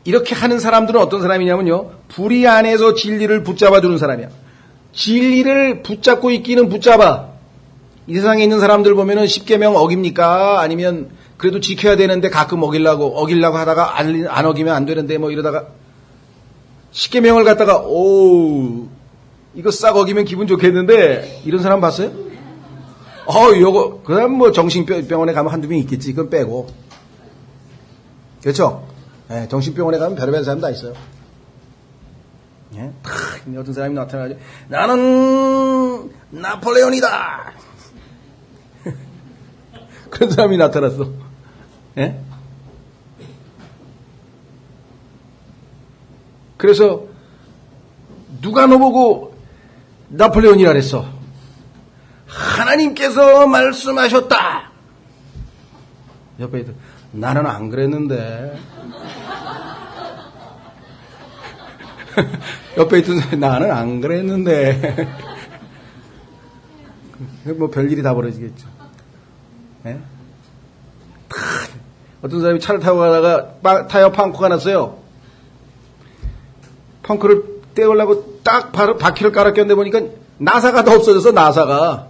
이렇게 하는 사람들은 어떤 사람이냐면요, 불의 안에서 진리를 붙잡아주는 사람이야. 진리를 붙잡고 있기는 붙잡아. 이 세상에 있는 사람들 보면은 십계명 어깁니까? 아니면 그래도 지켜야 되는데 가끔 어기려고 하다가 안 어기면 안 되는데 이러다가 십계명을 갖다가 이거 싹 어기면 기분 좋겠는데 이런 사람 봤어요? 요거 그럼 정신병원에 가면 한두 명 있겠지. 그건 빼고. 그렇죠? 네, 정신병원에 가면 별의별 사람 다 있어요. 예? 어떤 사람이 나타나가지고 나는 나폴레온이다. 그런 사람이 나타났어. 예? 그래서 누가 너보고 나폴레온이라 그랬어? 하나님께서 말씀하셨다. 옆에 있던 나는 안 그랬는데. 옆에 있던 사람이 나는 안 그랬는데. 뭐 별일이 다 벌어지겠죠. 예? 어떤 사람이 차를 타고 가다가 타이어 펑크가 났어요. 펑크를 떼우려고 딱 바로 바퀴를 깔아 꼈는데 보니까 나사가 더 없어져서 나사가.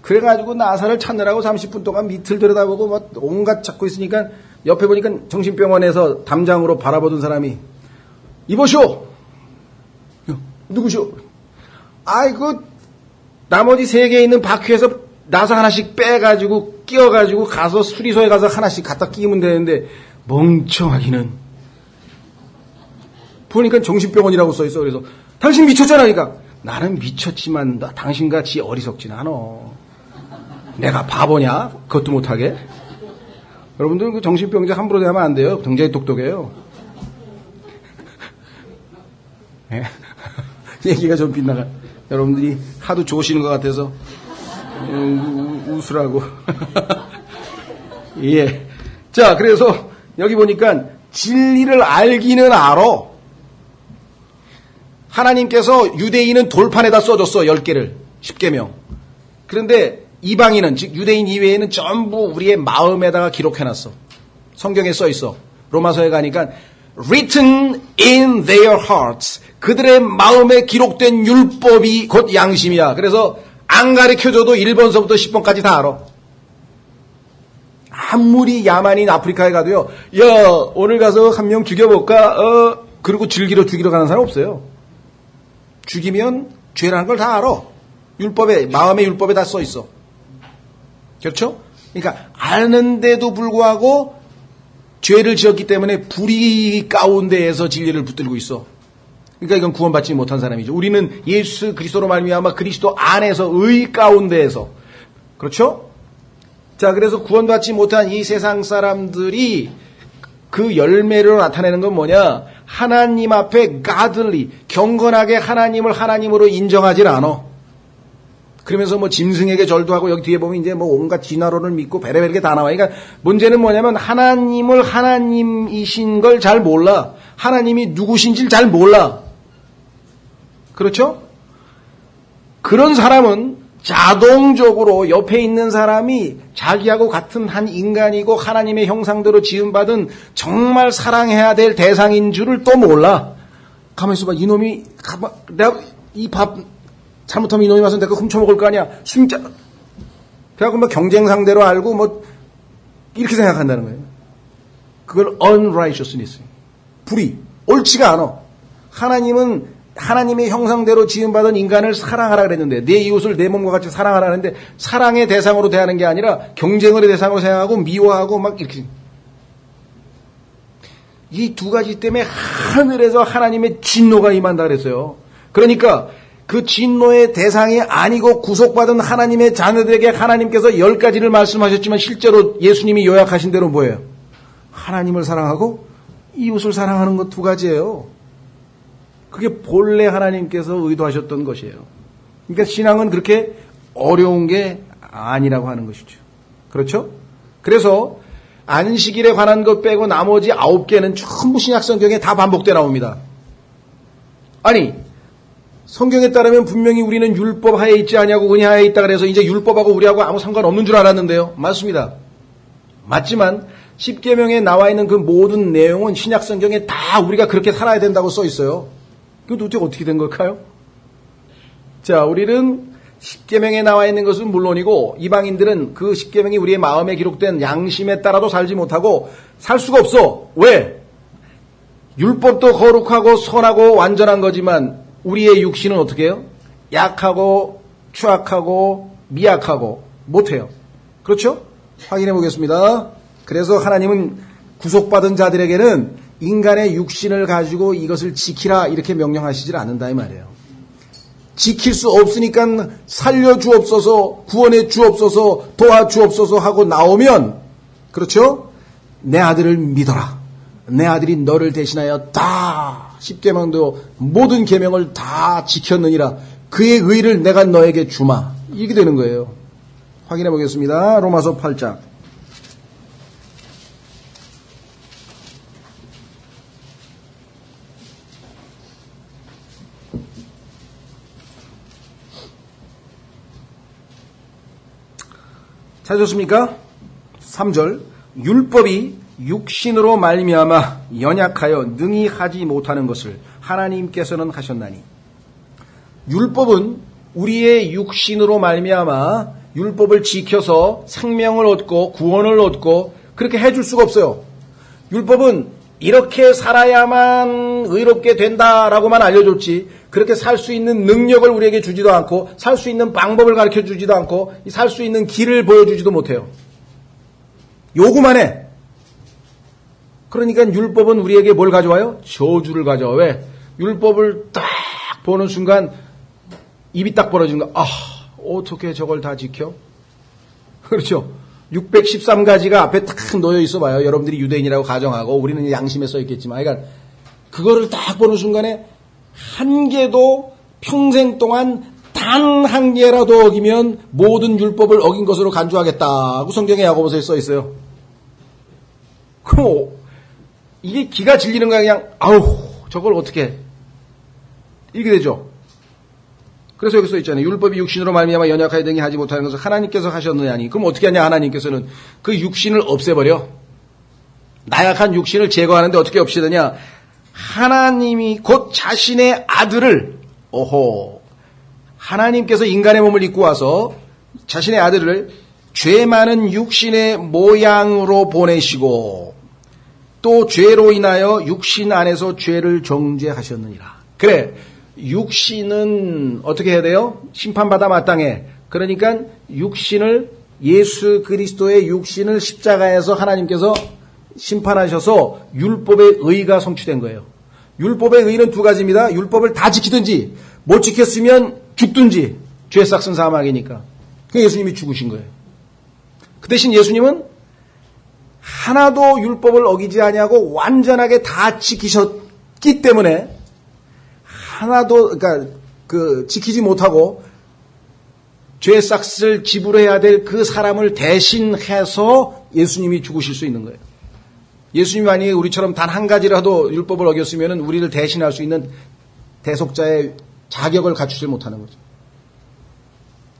그래가지고 나사를 찾느라고 30분 동안 밑을 들여다보고 뭐 온갖 찾고 있으니까 옆에 보니까 정신병원에서 담장으로 바라보던 사람이 이보시오. 누구시오? 아이고 나머지 3개 있는 바퀴에서 나사 하나씩 빼가지고 끼워가지고 가서 수리소에 가서 하나씩 갖다 끼면 되는데 멍청하기는. 보니까 정신병원이라고 써있어. 그래서 당신 미쳤잖아. 그러니까 나는 미쳤지만 당신같이 어리석진 않아. 내가 바보냐? 그것도 못하게. 여러분들 그 정신병자 함부로 대하면 안 돼요. 굉장히 똑똑해요. 네? 얘기가 좀 빗나가. 여러분들이 하도 좋으시는 것 같아서 웃으라고. 예. 자, 그래서 여기 보니까 진리를 알기는 알아. 하나님께서 유대인은 돌판에다 써줬어. 10개를. 10계명. 그런데 이방인은, 즉 유대인 이외에는 전부 우리의 마음에다가 기록해놨어. 성경에 써있어. 로마서에 가니까 written in their hearts. 그들의 마음에 기록된 율법이 곧 양심이야. 그래서 안 가르쳐줘도 1번서부터 10번까지 다 알아. 아무리 야만인 아프리카에 가도요. 야, 오늘 가서 한 명 죽여볼까? 그리고 죽이러 가는 사람 없어요. 죽이면 죄라는 걸 다 알아. 율법에, 마음의 율법에 다 써있어. 그렇죠? 그러니까 아는데도 불구하고 죄를 지었기 때문에 불의 가운데에서 진리를 붙들고 있어. 그러니까 이건 구원받지 못한 사람이죠. 우리는 예수 그리스도로 말미암아 그리스도 안에서 의 가운데에서. 그렇죠? 자, 그래서 구원받지 못한 이 세상 사람들이 그 열매로 나타내는 건 뭐냐? 하나님 앞에 godly, 경건하게 하나님을 하나님으로 인정하질 않아. 그러면서 뭐 짐승에게 절도 하고 여기 뒤에 보면 이제 뭐 온갖 진화론을 믿고 베레베레 게 다 나와. 그러니까 문제는 뭐냐면 하나님을 하나님이신 걸 잘 몰라. 하나님이 누구신지를 잘 몰라. 그렇죠? 그런 사람은 자동적으로 옆에 있는 사람이 자기하고 같은 한 인간이고 하나님의 형상대로 지음받은 정말 사랑해야 될 대상인 줄을 또 몰라. 가만히 있어봐. 이놈이 내가 이 밥 잘못하면 이놈이 와서 내가 훔쳐먹을 거 아니야. 진짜. 그래갖고 뭐 경쟁 상대로 알고 뭐 이렇게 생각한다는 거예요. 그걸 unrighteousness. 불의. 옳지가 않아. 하나님은 하나님의 형상대로 지음받은 인간을 사랑하라 그랬는데 내 이웃을 내 몸과 같이 사랑하라 그랬는데 사랑의 대상으로 대하는 게 아니라 경쟁의 대상으로 생각하고 미워하고 막 이렇게. 이 두 가지 때문에 하늘에서 하나님의 진노가 임한다 그랬어요. 그러니까 그 진노의 대상이 아니고 구속받은 하나님의 자녀들에게 하나님께서 10가지를 말씀하셨지만 실제로 예수님이 요약하신 대로 뭐예요? 하나님을 사랑하고 이웃을 사랑하는 것 2가지예요. 그게 본래 하나님께서 의도하셨던 것이에요. 그러니까 신앙은 그렇게 어려운 게 아니라고 하는 것이죠. 그렇죠? 그래서 안식일에 관한 것 빼고 나머지 9개는 전부 신약 성경에 다 반복돼 나옵니다. 아니 성경에 따르면 분명히 우리는 율법 하에 있지 않냐고 은혜 하에 있다 그래서 이제 율법하고 우리하고 아무 상관없는 줄 알았는데요. 맞습니다. 맞지만 10계명에 나와 있는 그 모든 내용은 신약 성경에 다 우리가 그렇게 살아야 된다고 써 있어요. 그것도 어떻게 된 걸까요? 자, 우리는 10계명에 나와 있는 것은 물론이고 이방인들은 그 10계명이 우리의 마음에 기록된 양심에 따라도 살지 못하고 살 수가 없어. 왜? 율법도 거룩하고 선하고 완전한 거지만 우리의 육신은 어떻게 해요? 약하고 추악하고 미약하고 못해요. 그렇죠? 확인해 보겠습니다. 그래서 하나님은 구속받은 자들에게는 인간의 육신을 가지고 이것을 지키라 이렇게 명령하시질 않는다 이 말이에요. 지킬 수 없으니까 살려주옵소서, 구원해 주옵소서, 도와주옵소서 하고 나오면 그렇죠? 내 아들을 믿어라. 내 아들이 너를 대신하여 다 10계명도 모든 계명을 다 지켰느니라. 그의 의를 내가 너에게 주마. 이게 되는 거예요. 확인해 보겠습니다. 로마서 8장. 찾으셨습니까? 3절. 율법이 육신으로 말미암아 연약하여 능히 하지 못하는 것을 하나님께서는 하셨나니. 율법은 우리의 육신으로 말미암아 율법을 지켜서 생명을 얻고 구원을 얻고 그렇게 해줄 수가 없어요. 율법은 이렇게 살아야만 의롭게 된다라고만 알려줬지 그렇게 살 수 있는 능력을 우리에게 주지도 않고 살 수 있는 방법을 가르쳐 주지도 않고 살 수 있는 길을 보여주지도 못해요. 요구만 해. 그러니까 율법은 우리에게 뭘 가져와요? 저주를 가져와. 왜? 율법을 딱 보는 순간 입이 딱 벌어지는 거. 아, 어떻게 저걸 다 지켜? 그렇죠. 613가지가 앞에 딱 놓여 있어 봐요. 여러분들이 유대인이라고 가정하고 우리는 양심에 써 있겠지만 그러니까 그거를 딱 보는 순간에 한 개도 평생 동안 단 한 개라도 어기면 모든 율법을 어긴 것으로 간주하겠다고 성경에 야고보서에 써 있어요. 그럼 이게 기가 질리는 거야. 그냥 아우 저걸 어떻게 이렇게 되죠. 그래서 여기 써 있잖아요. 율법이 육신으로 말미암아 연약하여 등이 하지 못하는 것을 하나님께서 하셨느냐니. 그럼 어떻게 하냐. 하나님께서는 그 육신을 없애버려. 나약한 육신을 제거하는데 어떻게 없애느냐. 하나님이 곧 자신의 아들을 하나님께서 인간의 몸을 입고 와서 자신의 아들을 죄 많은 육신의 모양으로 보내시고 또 죄로 인하여 육신 안에서 죄를 정죄하셨느니라. 그래. 육신은 어떻게 해야 돼요? 심판받아 마땅해. 그러니까 육신을 예수 그리스도의 육신을 십자가에서 하나님께서 심판하셔서 율법의 의가 성취된 거예요. 율법의 의는 두 가지입니다. 율법을 다 지키든지 못 지켰으면 죽든지 죄 싹슨 사망이니까. 그 예수님이 죽으신 거예요. 그 대신 예수님은 하나도 율법을 어기지 아니하고 완전하게 다 지키셨기 때문에 하나도 그러니까 지키지 못하고 죄 싹을 지불해야 될 그 사람을 대신해서 예수님이 죽으실 수 있는 거예요. 예수님이 만약에 우리처럼 단 한 가지라도 율법을 어겼으면 우리를 대신할 수 있는 대속자의 자격을 갖추지 못하는 거죠.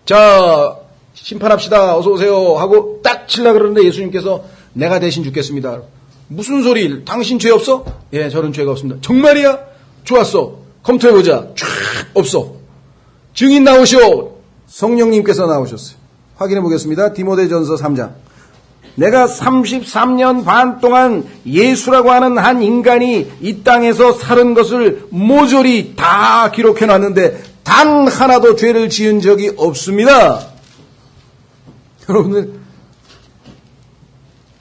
자, 심판합시다. 어서 오세요. 하고 딱 치려고 그러는데 예수님께서 내가 대신 죽겠습니다. 무슨 소리? 당신 죄 없어? 예, 저는 죄가 없습니다. 정말이야? 좋았어. 검토해보자. 쫙 없어. 증인 나오시오. 성령님께서 나오셨어요. 확인해 보겠습니다. 디모데전서 3장. 내가 33년 반 동안 예수라고 하는 한 인간이 이 땅에서 살은 것을 모조리 다 기록해 놨는데 단 하나도 죄를 지은 적이 없습니다. 여러분들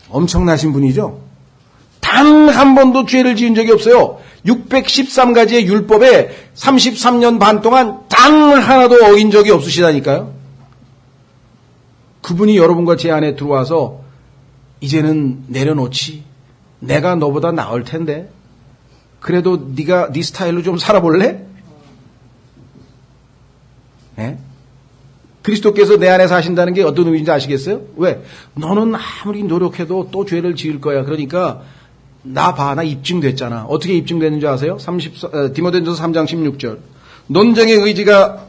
엄청나신 분이죠? 단 한 번도 죄를 지은 적이 없어요. 613가지의 율법에 33년 반 동안 단 하나도 어긴 적이 없으시다니까요. 그분이 여러분과 제 안에 들어와서 이제는 내려놓지. 내가 너보다 나을 텐데. 그래도 네가 네 스타일로 좀 살아볼래? 네? 그리스도께서 내 안에 사신다는 게 어떤 의미인지 아시겠어요? 왜? 너는 아무리 노력해도 또 죄를 지을 거야. 그러니까 나 봐. 나 입증됐잖아. 어떻게 입증됐는지 아세요? 디모데전서 3장 16절. 논쟁의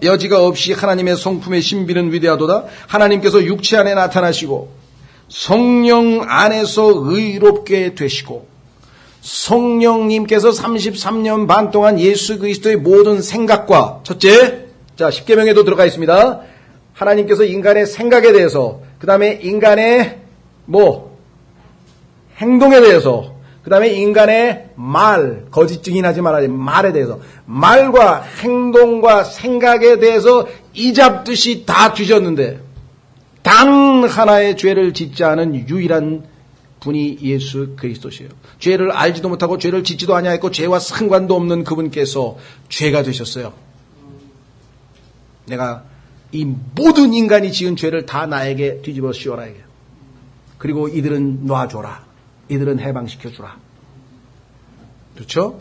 여지가 없이 하나님의 성품의 신비는 위대하도다. 하나님께서 육체 안에 나타나시고 성령 안에서 의롭게 되시고 성령님께서 33년 반 동안 예수 그리스도의 모든 생각과 첫째, 자 10계명에도 들어가 있습니다. 하나님께서 인간의 생각에 대해서 그 다음에 인간의 행동에 대해서 그 다음에 인간의 말, 거짓 증인하지 말아야 돼. 말에 대해서. 말과 행동과 생각에 대해서 이잡듯이 다 뒤졌는데 단 하나의 죄를 짓지 않은 유일한 분이 예수 그리스도시에요. 죄를 알지도 못하고 죄를 짓지도 아니하였고 죄와 상관도 없는 그분께서 죄가 되셨어요. 내가 이 모든 인간이 지은 죄를 다 나에게 뒤집어 씌워라. 그리고 이들은 놔줘라. 이들은 해방시켜주라. 그렇죠?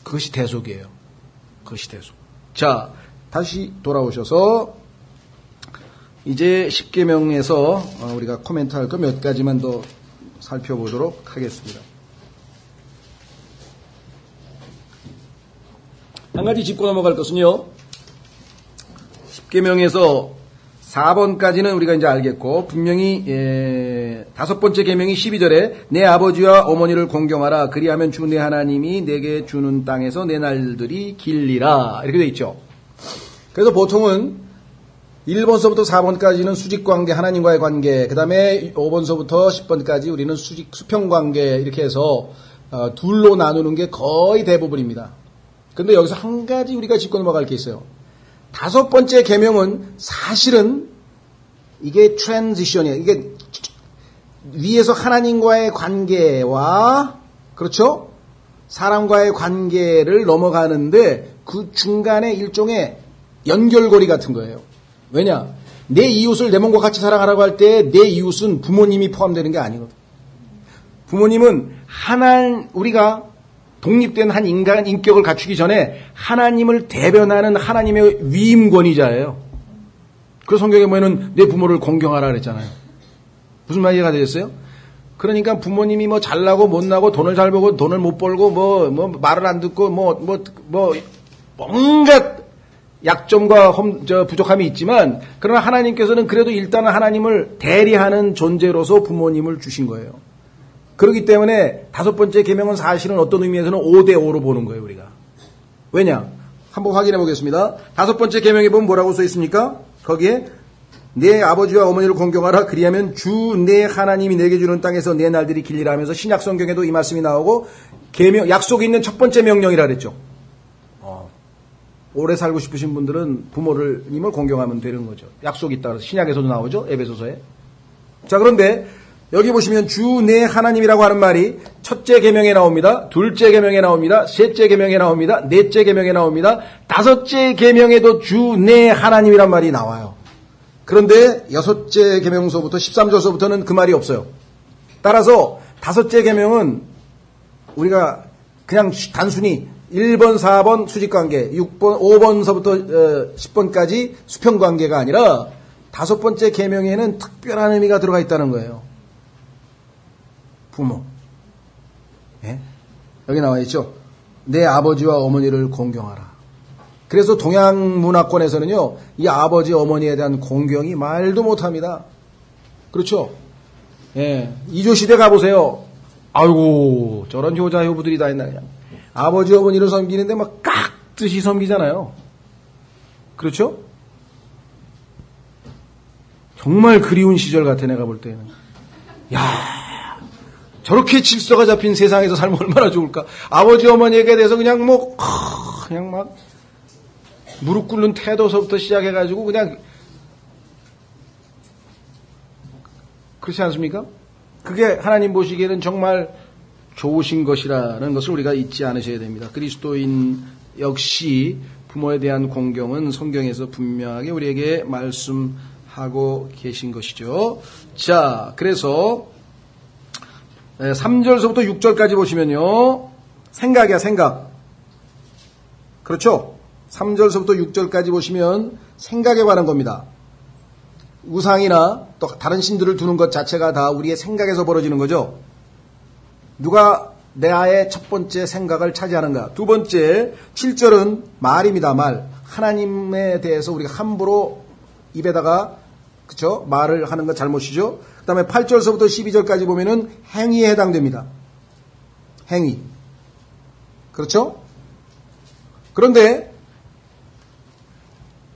그것이 대속이에요. 그것이 대속. 자, 다시 돌아오셔서 이제 10계명에서 우리가 코멘트할 거 몇 가지만 더 살펴보도록 하겠습니다. 한 가지 짚고 넘어갈 것은요. 10계명에서 4번까지는 우리가 이제 알겠고, 분명히, 다섯 번째 계명이 12절에 내 아버지와 어머니를 공경하라. 그리하면 주 내 하나님이 내게 주는 땅에서 내 날들이 길리라. 이렇게 돼 있죠. 그래서 보통은 1번서부터 4번까지는 수직관계, 하나님과의 관계, 그 다음에 5번서부터 10번까지 우리는 수평관계, 이렇게 해서, 둘로 나누는 게 거의 대부분입니다. 그런데 여기서 한 가지 우리가 짚고 넘어갈 게 있어요. 다섯 번째 계명은 사실은 이게 트랜지션이에요. 이게 위에서 하나님과의 관계와 그렇죠? 사람과의 관계를 넘어가는데 그 중간에 일종의 연결고리 같은 거예요. 왜냐? 내 이웃을 내 몸과 같이 사랑하라고 할 때 내 이웃은 부모님이 포함되는 게 아니거든. 부모님은 우리가 독립된 한 인간 인격을 갖추기 전에 하나님을 대변하는 하나님의 위임권위자예요. 그 성경에 보면은 내 부모를 공경하라 그랬잖아요. 무슨 말 이해가 되셨어요? 그러니까 부모님이 뭐 잘나고 못나고 돈을 잘 벌고 돈을 못 벌고 뭐 말을 안 듣고 뭔가 약점과 부족함이 있지만 그러나 하나님께서는 그래도 일단은 하나님을 대리하는 존재로서 부모님을 주신 거예요. 그렇기 때문에 다섯 번째 계명은 사실은 어떤 의미에서는 5대5로 보는 거예요, 우리가. 왜냐? 한번 확인해 보겠습니다. 다섯 번째 계명에 보면 뭐라고 써 있습니까? 거기에 내 아버지와 어머니를 공경하라. 그리하면 주 내 하나님이 내게 주는 땅에서 내 날들이 길리라 하면서 신약 성경에도 이 말씀이 나오고 약속이 있는 첫 번째 명령이라 그랬죠. 오래 살고 싶으신 분들은 부모님을 공경하면 되는 거죠. 약속이 있다 그래서 신약에서도 나오죠. 에베소서에. 자, 그런데 여기 보시면 주 내 하나님이라고 하는 말이 첫째 계명에 나옵니다. 둘째 계명에 나옵니다. 셋째 계명에 나옵니다. 넷째 계명에 나옵니다. 다섯째 계명에도 주 내 하나님이란 말이 나와요. 그런데 여섯째 계명서부터 13절서부터는 그 말이 없어요. 따라서 다섯째 계명은 우리가 그냥 단순히 1번, 4번 수직관계, 6번, 5번서부터 10번까지 수평관계가 아니라 다섯 번째 계명에는 특별한 의미가 들어가 있다는 거예요. 부모. 예? 여기 나와 있죠. 내 아버지와 어머니를 공경하라. 그래서 동양 문화권에서는요, 이 아버지, 어머니에 대한 공경이 말도 못합니다. 그렇죠? 예. 이조시대 가보세요. 아이고, 저런 효자, 효부들이 다 있나, 그냥. 아버지, 어머니를 섬기는데 막 깍듯이 섬기잖아요. 그렇죠? 정말 그리운 시절 같아, 내가 볼 때는. 야, 저렇게 질서가 잡힌 세상에서 살면 얼마나 좋을까. 아버지, 어머니에게 대해서 그냥 그냥 막, 무릎 꿇는 태도서부터 시작해가지고 그냥, 그렇지 않습니까? 그게 하나님 보시기에는 정말 좋으신 것이라는 것을 우리가 잊지 않으셔야 됩니다. 그리스도인 역시 부모에 대한 공경은 성경에서 분명하게 우리에게 말씀하고 계신 것이죠. 자, 그래서 3절서부터 6절까지 보시면요. 생각이야, 생각. 그렇죠? 3절서부터 6절까지 보시면 생각에 관한 겁니다. 우상이나 또 다른 신들을 두는 것 자체가 다 우리의 생각에서 벌어지는 거죠. 누가 내 아의 첫 번째 생각을 차지하는가. 두 번째, 7절은 말입니다. 말. 하나님에 대해서 우리가 함부로 입에다가 그쵸? 말을 하는 것 잘못이죠. 그 다음에 8절서부터 12절까지 보면은 행위에 해당됩니다. 행위. 그렇죠? 그런데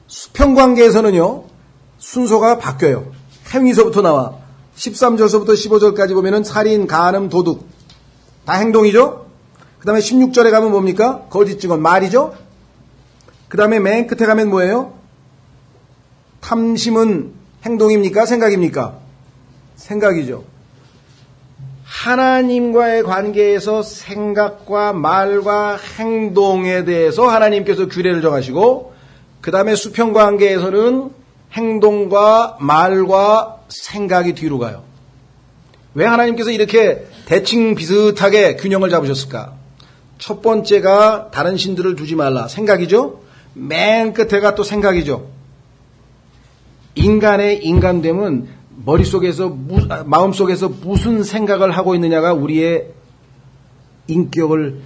수평관계에서는요, 순서가 바뀌어요. 행위서부터 나와. 13절서부터 15절까지 보면은 살인, 간음, 도둑. 다 행동이죠? 그 다음에 16절에 가면 뭡니까? 거짓 증언, 말이죠? 그 다음에 맨 끝에 가면 뭐예요? 탐심은 행동입니까? 생각입니까? 생각이죠. 하나님과의 관계에서 생각과 말과 행동에 대해서 하나님께서 규례를 정하시고, 그 다음에 수평관계에서는 행동과 말과 생각이 뒤로 가요. 왜 하나님께서 이렇게 대칭 비슷하게 균형을 잡으셨을까? 첫 번째가 다른 신들을 두지 말라. 생각이죠? 맨 끝에가 또 생각이죠. 인간의 인간됨은 머릿속에서, 마음속에서 무슨 생각을 하고 있느냐가 우리의 인격을,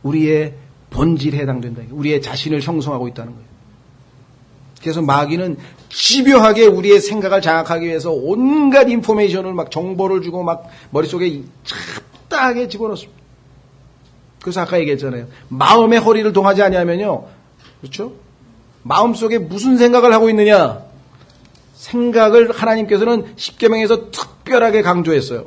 우리의 본질에 해당된다. 우리의 자신을 형성하고 있다는 거예요. 그래서 마귀는 집요하게 우리의 생각을 장악하기 위해서 온갖 인포메이션을 막 정보를 주고 막 머릿속에 잡다하게 집어넣습니다. 그래서 아까 얘기했잖아요. 마음의 허리를 동하지 아니하면요. 그렇죠? 마음속에 무슨 생각을 하고 있느냐? 생각을 하나님께서는 십계명에서 특별하게 강조했어요.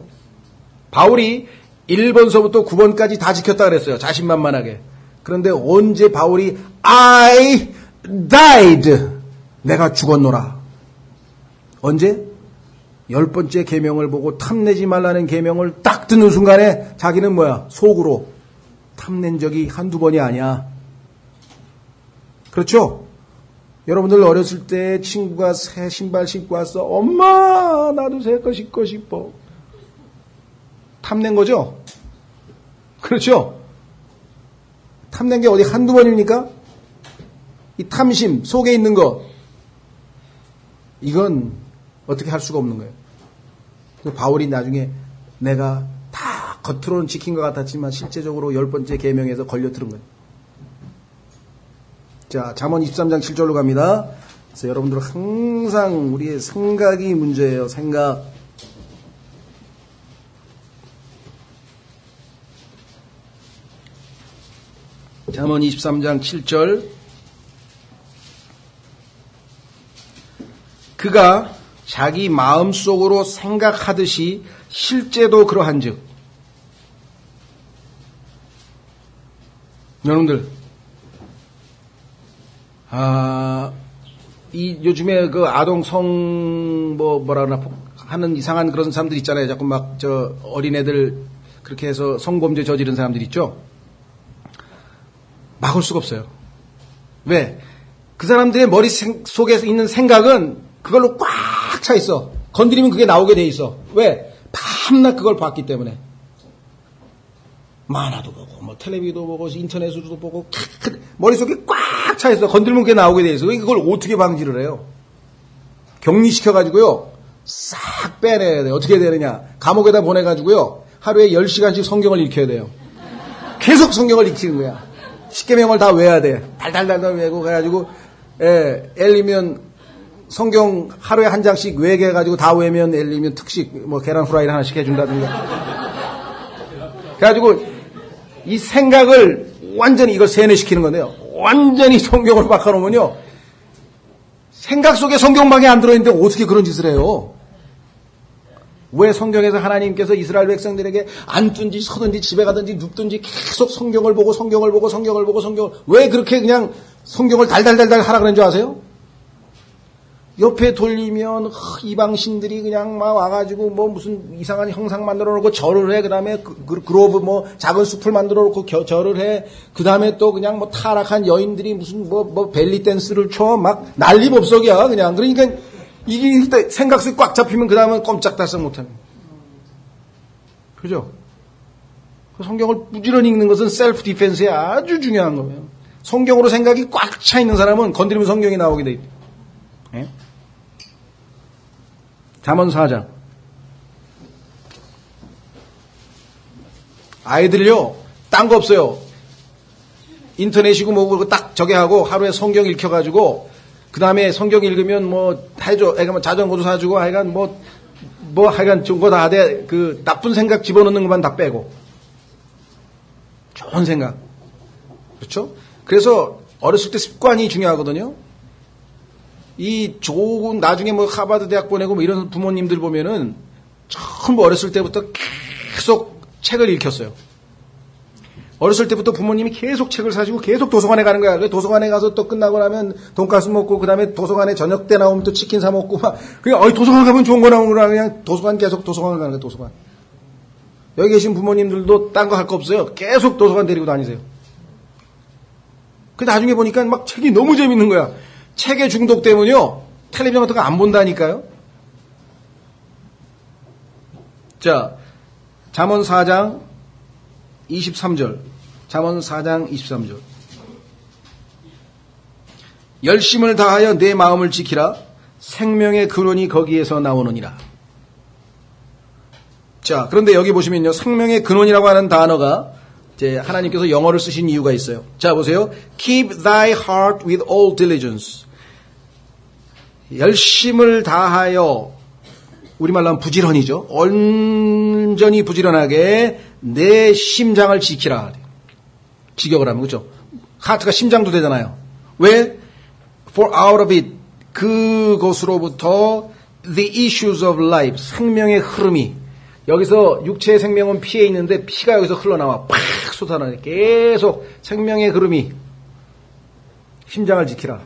바울이 1번서부터 9번까지 다 지켰다 그랬어요. 자신만만하게. 그런데 언제 바울이 I died. 내가 죽었노라. 언제? 10번째 계명을 보고 탐내지 말라는 계명을 딱 듣는 순간에 자기는 뭐야? 속으로 탐낸 적이 한두 번이 아니야. 그렇죠? 여러분들 어렸을 때 친구가 새 신발 신고 왔어. 엄마 나도 새 거 신고 싶어. 탐낸 거죠? 그렇죠? 탐낸 게 어디 한두 번입니까? 이 탐심 속에 있는 거 이건 어떻게 할 수가 없는 거예요. 바울이 나중에 내가 다 겉으로는 지킨 것 같았지만 실제적으로 10번째 계명에서 걸려들은 거예요. 자, 잠언 23장 7절로 갑니다. 그래서 여러분들 항상 우리의 생각이 문제예요. 생각. 잠언 23장 7절. 그가 자기 마음속으로 생각하듯이 실제도 그러한즉. 여러분들 이 요즘에 그 아동 뭐라 그러나 하는 이상한 그런 사람들 있잖아요. 자꾸 막 어린애들 그렇게 해서 성범죄 저지른 사람들 있죠. 막을 수가 없어요. 왜? 그 사람들의 머리 속에 있는 생각은 그걸로 꽉 차 있어. 건드리면 그게 나오게 돼 있어. 왜? 밤낮 그걸 봤기 때문에. 만화도 보고, 뭐 텔레비도 보고, 인터넷으로도 보고, 머릿속에 꽉 차 있어. 건들면 그게 나오게 돼 있어. 그걸 어떻게 방지를 해요? 격리시켜가지고요, 싹 빼내야 돼요. 어떻게 되느냐? 감옥에다 보내가지고요, 하루에 10시간씩 성경을 읽혀야 돼요. 계속 성경을 읽히는 거야. 십계명을 다 외워야 돼. 달달달달 외고 그래가지고, 엘리면 성경 하루에 한 장씩 외게 해가지고 다 외면 엘리면 특식, 뭐 계란 후라이를 하나씩 해준다든가. 그래가지고 이 생각을 완전히 이걸 세뇌시키는 건데요. 완전히 성경으로 바꿔놓으면요. 생각 속에 성경밖에 안 들어있는데 어떻게 그런 짓을 해요? 왜 성경에서 하나님께서 이스라엘 백성들에게 앉든지 서든지 집에 가든지 눕든지 계속 성경을 보고 왜 그렇게 그냥 성경을 달달달달 하라 그런 줄 아세요? 옆에 돌리면 이방신들이 그냥 막 와가지고 뭐 무슨 이상한 형상 만들어 놓고 절을 해. 그 다음에 그로브 뭐 작은 숲을 만들어 놓고 절을 해. 그 다음에 또 그냥 뭐 타락한 여인들이 무슨 뭐 벨리 댄스를 쳐. 막 난리법석이야 그냥. 그러니까 이게 생각 속에 꽉 잡히면 그 다음은 꼼짝달싹 못하는. 그죠? 성경을 부지런히 읽는 것은 셀프 디펜스에 아주 중요한 거예요. 성경으로 생각이 꽉 차 있는 사람은 건드리면 성경이 나오게 돼 있다. 예? 잠언 4장. 아이들요, 딴 거 없어요. 인터넷이고 뭐고 딱 저게 하고 하루에 성경 읽혀가지고 그 다음에 성경 읽으면 뭐 해줘. 애가 뭐 자전거도 사주고 하여간 뭐 하여간 좋은 거 다 하되 그 나쁜 생각 집어넣는 것만 다 빼고. 좋은 생각. 그렇죠? 그래서 어렸을 때 습관이 중요하거든요. 이 좋은 나중에 뭐 하버드 대학 보내고 뭐 이런 부모님들 보면은 전부 어렸을 때부터 계속 책을 읽혔어요. 어렸을 때부터 부모님이 계속 책을 사시고 계속 도서관에 가는 거야. 도서관에 가서 또 끝나고 나면 돈가스 먹고 그다음에 도서관에 저녁 때 나오면 또 치킨 사 먹고 막 그냥 도서관 가면 좋은 거 나오구나. 그냥 도서관 계속 도서관을 가는 거야. 도서관. 여기 계신 부모님들도 딴 거 할 거 없어요. 계속 도서관 데리고 다니세요. 그 나중에 보니까 막 책이 너무 재밌는 거야. 책의 중독 때문에요. 텔레비전 같은 거 안 본다니까요. 자, 잠언 4장 23절. 잠언 4장 23절. 열심을 다하여 내 마음을 지키라. 생명의 근원이 거기에서 나오느니라. 자, 그런데 여기 보시면요. 생명의 근원이라고 하는 단어가 이제 하나님께서 영어를 쓰신 이유가 있어요. 자, 보세요. Keep thy heart with all diligence. 열심을 다하여, 우리말로 하면 부지런히죠. 온전히 부지런하게 내 심장을 지키라. 직역을 하면, 그죠? 하트가 심장도 되잖아요. 왜? For out of it, 그것으로부터 the issues of life, 생명의 흐름이, 여기서 육체의 생명은 피에 있는데 피가 여기서 흘러나와 팍 솟아나니 계속 생명의 흐름이, 심장을 지키라.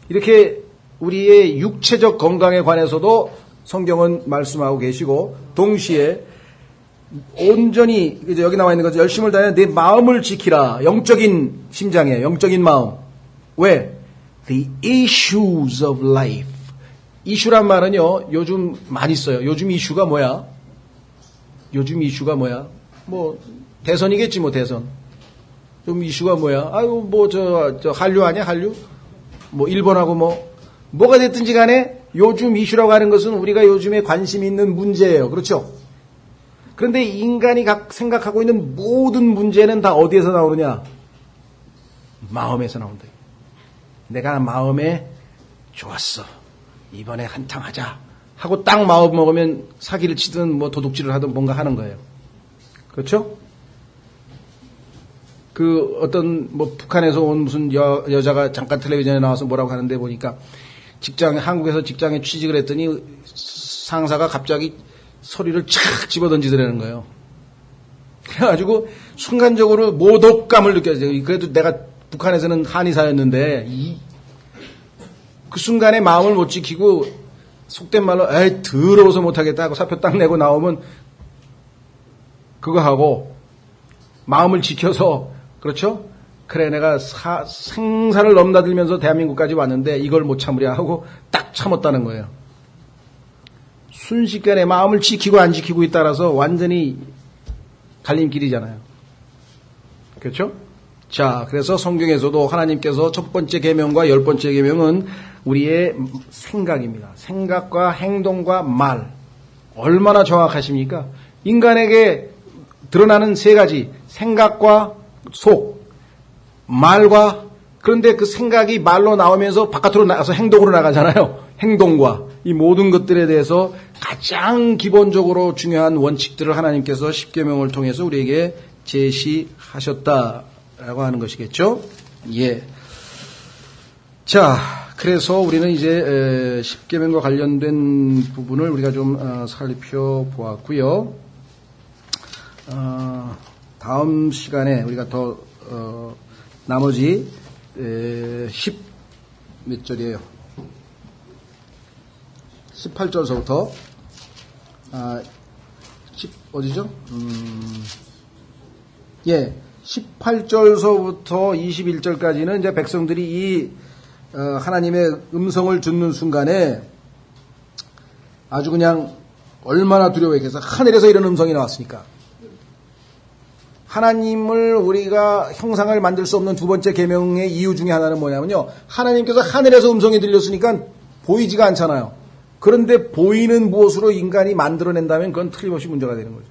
이렇게 우리의 육체적 건강에 관해서도 성경은 말씀하고 계시고, 동시에 온전히 여기 나와 있는 것은 열심을 다해 내 마음을 지키라. 영적인 심장이에요. 영적인 마음. 왜? The issues of life. 이슈란 말은요, 요즘 많이 써요. 요즘 이슈가 뭐야? 요즘 이슈가 뭐야? 뭐 대선이겠지, 뭐 대선. 좀 이슈가 뭐야? 아유, 뭐 저 한류 아니야, 한류? 뭐 일본하고 뭐가 됐든지 간에 요즘 이슈라고 하는 것은 우리가 요즘에 관심 있는 문제예요. 그렇죠? 그런데 인간이 생각하고 있는 모든 문제는 다 어디에서 나오느냐? 마음에서 나온다. 내가 마음에 좋았어. 이번에 한탕 하자. 하고 딱 마음 먹으면 사기를 치든 뭐 도둑질을 하든 뭔가 하는 거예요. 그렇죠? 그 어떤 뭐 북한에서 온 무슨 여자가 잠깐 텔레비전에 나와서 뭐라고 하는데 보니까 한국에서 직장에 취직을 했더니 상사가 갑자기 소리를 착 집어던지더라는 거예요. 그래가지고 순간적으로 모독감을 느꼈어요. 그래도 내가 북한에서는 한의사였는데 그 순간에 마음을 못 지키고 속된 말로 에이 더러워서 못하겠다 하고 사표 딱 내고 나오면 그거 하고 마음을 지켜서 그렇죠? 그래 내가 생사를 넘나들면서 대한민국까지 왔는데 이걸 못 참으랴 하고 딱 참았다는 거예요. 순식간에 마음을 지키고 안 지키고에 따라서 완전히 갈림길이잖아요. 그렇죠? 자, 그래서 성경에서도 하나님께서 첫 번째 계명과 열 번째 계명은 우리의 생각입니다. 생각과 행동과 말. 얼마나 정확하십니까? 인간에게 드러나는 세 가지. 생각과 속, 말과, 그런데 그 생각이 말로 나오면서 바깥으로 나가서 행동으로 나가잖아요. 행동과 이 모든 것들에 대해서 가장 기본적으로 중요한 원칙들을 하나님께서 십계명을 통해서 우리에게 제시하셨다라고 하는 것이겠죠. 예. 자, 그래서 우리는 이제 십계명과 관련된 부분을 우리가 좀 살펴보았고요. 다음 시간에 우리가 더 나머지 몇 절이에요? 18절서부터 어디죠? 예, 18절서부터 21절까지는 이제 백성들이 이 하나님의 음성을 듣는 순간에 아주 그냥 얼마나 두려워했겠어. 하늘에서 이런 음성이 나왔으니까. 하나님을 우리가 형상을 만들 수 없는 두 번째 계명의 이유 중에 하나는 뭐냐면요. 하나님께서 하늘에서 음성이 들렸으니까 보이지가 않잖아요. 그런데 보이는 무엇으로 인간이 만들어낸다면 그건 틀림없이 문제가 되는 거죠.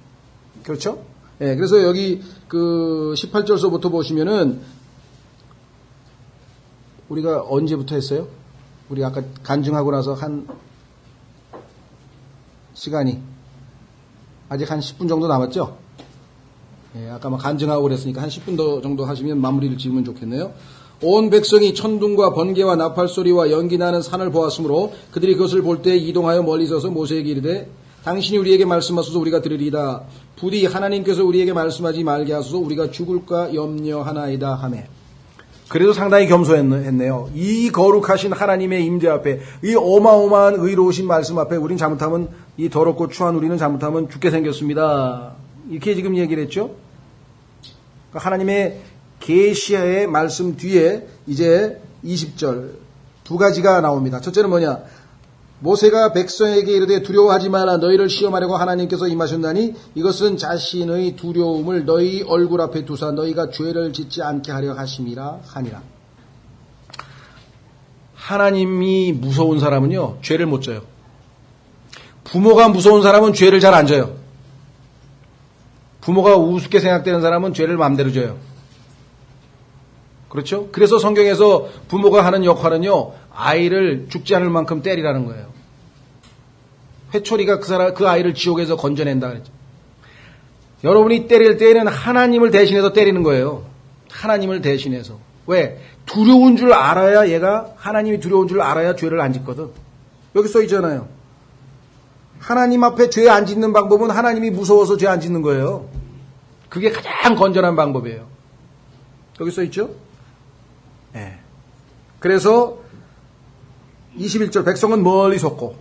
그렇죠? 예, 그래서 여기 그 18절서부터 보시면은 우리가 언제부터 했어요? 우리 아까 간증하고 나서 한 시간이 아직 한 10분 정도 남았죠? 예, 아까 막 간증하고 그랬으니까 한 10분 더 정도 하시면 마무리를 지으면 좋겠네요. 온 백성이 천둥과 번개와 나팔소리와 연기 나는 산을 보았으므로 그들이 그것을 볼 때 이동하여 멀리 서서 모세에게 이르되 당신이 우리에게 말씀하소서 우리가 들으리이다. 부디 하나님께서 우리에게 말씀하지 말게 하소서 우리가 죽을까 염려하나이다 하매. 그래도 상당히 겸손했네요. 이 거룩하신 하나님의 임재 앞에 이 어마어마한 의로우신 말씀 앞에 우린 잘못하면 이 더럽고 추한 우리는 잘못하면 죽게 생겼습니다. 이렇게 지금 얘기를 했죠. 하나님의 계시의 말씀 뒤에 이제 20절 두 가지가 나옵니다. 첫째는 뭐냐? 모세가 백성에게 이르되 두려워하지 마라 너희를 시험하려고 하나님께서 임하셨나니 이것은 자신의 두려움을 너희 얼굴 앞에 두사 너희가 죄를 짓지 않게 하려 하심이라 하니라. 하나님이 무서운 사람은요 죄를 못 져요. 부모가 무서운 사람은 죄를 잘 안 져요. 부모가 우습게 생각되는 사람은 죄를 마음대로 져요. 그렇죠? 그래서 성경에서 부모가 하는 역할은요, 아이를 죽지 않을 만큼 때리라는 거예요. 회초리가 그 아이를 지옥에서 건져낸다 그랬죠. 여러분이 때릴 때에는 하나님을 대신해서 때리는 거예요. 하나님을 대신해서. 왜? 두려운 줄 알아야 얘가 하나님이 두려운 줄 알아야 죄를 안 짓거든. 여기 써 있잖아요. 하나님 앞에 죄 안 짓는 방법은 하나님이 무서워서 죄 안 짓는 거예요. 그게 가장 건전한 방법이에요. 여기 써 있죠? 네. 그래서 21절 백성은 멀리 섰고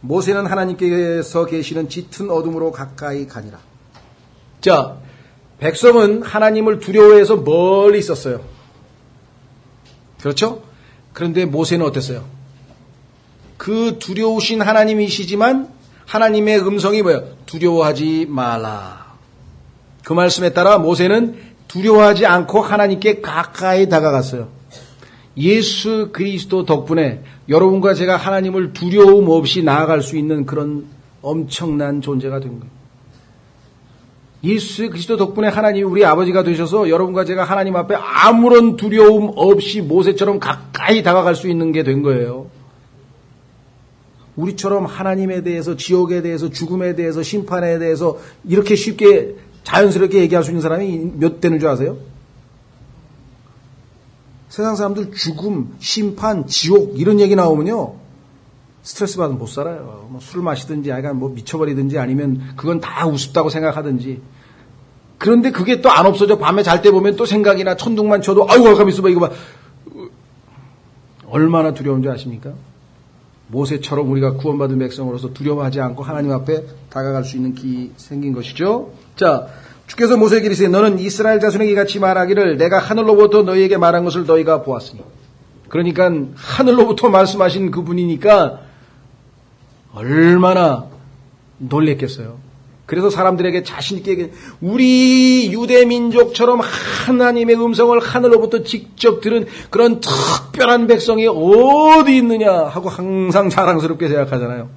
모세는 하나님께서 계시는 짙은 어둠으로 가까이 가니라. 자, 백성은 하나님을 두려워해서 멀리 있었어요. 그렇죠? 그런데 모세는 어땠어요? 그 두려우신 하나님이시지만 하나님의 음성이 뭐예요? 두려워하지 말라. 그 말씀에 따라 모세는 두려워하지 않고 하나님께 가까이 다가갔어요. 예수 그리스도 덕분에 여러분과 제가 하나님을 두려움 없이 나아갈 수 있는 그런 엄청난 존재가 된 거예요. 예수 그리스도 덕분에 하나님이 우리 아버지가 되셔서 여러분과 제가 하나님 앞에 아무런 두려움 없이 모세처럼 가까이 다가갈 수 있는 게 된 거예요. 우리처럼 하나님에 대해서, 지옥에 대해서, 죽음에 대해서, 심판에 대해서 이렇게 쉽게 자연스럽게 얘기할 수 있는 사람이 몇 대는 줄 아세요? 세상 사람들 죽음, 심판, 지옥 이런 얘기 나오면요 스트레스 받으면 못 살아요. 뭐 술을 마시든지 약간 뭐 미쳐버리든지 아니면 그건 다 우습다고 생각하든지. 그런데 그게 또 안 없어져. 밤에 잘 때 보면 또 생각이나 천둥만 쳐도 아이고 가만 있어봐 이거 봐. 얼마나 두려운지 아십니까? 모세처럼 우리가 구원받은 백성으로서 두려워하지 않고 하나님 앞에 다가갈 수 있는 길이 생긴 것이죠. 자, 주께서 모세에게 이르시되 너는 이스라엘 자손에게 이같이 말하기를 내가 하늘로부터 너희에게 말한 것을 너희가 보았으니. 그러니까 하늘로부터 말씀하신 그분이니까 얼마나 놀랬겠어요. 그래서 사람들에게 자신 있게 얘기해, 우리 유대 민족처럼 하나님의 음성을 하늘로부터 직접 들은 그런 특별한 백성이 어디 있느냐 하고 항상 자랑스럽게 생각하잖아요.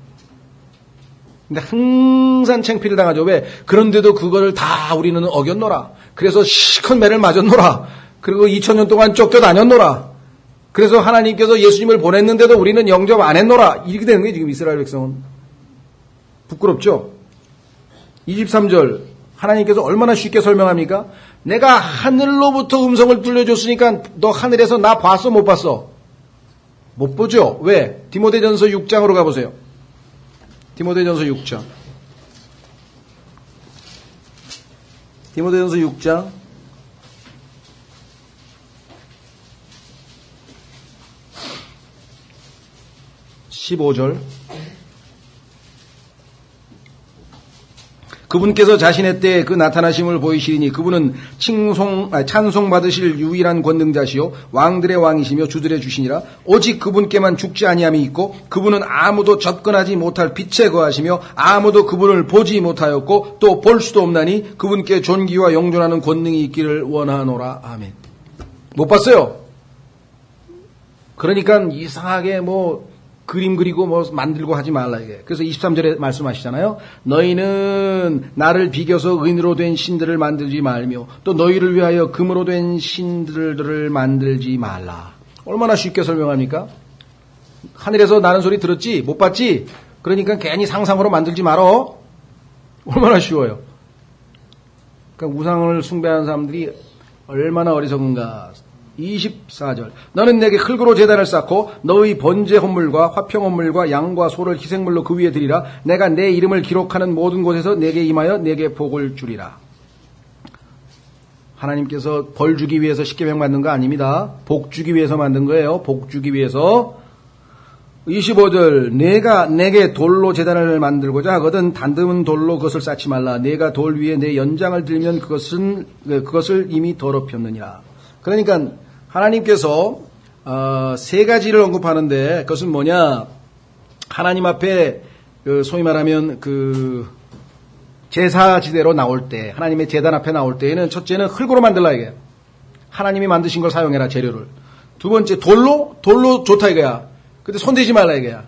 근데 항상 창피를 당하죠. 왜? 그런데도 그거를 다 우리는 어겼노라. 그래서 시큰 매를 맞았노라. 그리고 2000년 동안 쫓겨다녔노라. 그래서 하나님께서 예수님을 보냈는데도 우리는 영접 안 했노라. 이렇게 되는 거예요, 지금 이스라엘 백성은. 부끄럽죠? 23절 하나님께서 얼마나 쉽게 설명합니까? 내가 하늘로부터 음성을 들려줬으니까 너 하늘에서 나 봤어 못 봤어? 못 보죠? 왜? 디모데전서 6장으로 가보세요. 디모데전서 6장. 디모데전서 6장 15절. 그분께서 자신의 때에 그 나타나심을 보이시리니 그분은 찬송받으실 유일한 권능자시요 왕들의 왕이시며 주들의 주시니라. 오직 그분께만 죽지 아니함이 있고 그분은 아무도 접근하지 못할 빛에 거하시며 아무도 그분을 보지 못하였고 또 볼 수도 없나니 그분께 존귀와 영존하는 권능이 있기를 원하노라. 아멘. 못 봤어요. 그러니까 이상하게 뭐 그림 그리고 뭐 만들고 하지 말라 이게. 그래서 23절에 말씀하시잖아요. 너희는 나를 비겨서 은으로 된 신들을 만들지 말며 또 너희를 위하여 금으로 된 신들을 만들지 말라. 얼마나 쉽게 설명합니까? 하늘에서 나는 소리 들었지? 못 봤지? 그러니까 괜히 상상으로 만들지 말어. 얼마나 쉬워요. 그러니까 우상을 숭배하는 사람들이 얼마나 어리석은가. 24절 너는 내게 흙으로 제단을 쌓고 너의 번제 헌물과 화평 헌물과 양과 소를 희생물로 그 위에 드리라. 내가 내 이름을 기록하는 모든 곳에서 내게 임하여 내게 복을 주리라. 하나님께서 벌 주기 위해서 십계명 만든 거 아닙니다. 복 주기 위해서 만든 거예요. 복 주기 위해서. 25절 내가 내게 돌로 제단을 만들고자 하거든 단듬은 돌로 그것을 쌓지 말라. 내가 돌 위에 내 연장을 들면 그것을 이미 더럽혔느니라. 그러니까 하나님께서 세 가지를 언급하는데 그것은 뭐냐? 하나님 앞에 소위 말하면 그 제사지대로 나올 때, 하나님의 제단 앞에 나올 때에는 첫째는 흙으로 만들라 이게. 하나님이 만드신 걸 사용해라 재료를. 두 번째 돌로 좋다 이거야. 근데 손대지 말라 이거야.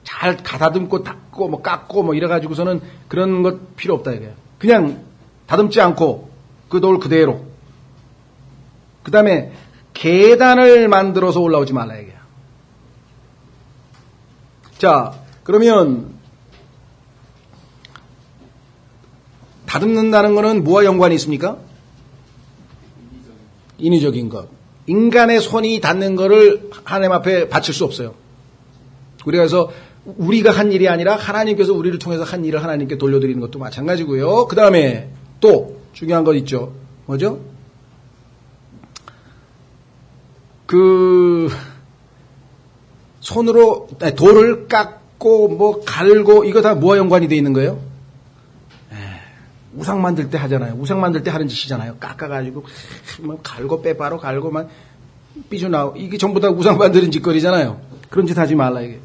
잘 가다듬고 닦고 뭐 깎고 뭐 이래 가지고서는 그런 것 필요 없다 이거야. 그냥 다듬지 않고 그 돌 그대로. 그 다음에 계단을 만들어서 올라오지 말라 이거야. 자, 그러면 다듬는다는 것은 뭐와 연관이 있습니까? 인위적인 것. 인간의 손이 닿는 것을 하나님 앞에 바칠 수 없어요. 우리가 그래서 우리가 한 일이 아니라 하나님께서 우리를 통해서 한 일을 하나님께 돌려드리는 것도 마찬가지고요. 그 다음에 또 중요한 것 있죠. 뭐죠? 손으로 돌을 깎고 뭐 갈고 이거 다 뭐와 연관이 돼 있는 거예요? 우상 만들 때 하잖아요. 우상 만들 때 하는 짓이잖아요. 깎아가지고 뭐 갈고 빼바로 갈고 막 삐져나오고 이게 전부 다 우상 만드는 짓거리잖아요. 그런 짓 하지 말라 이게.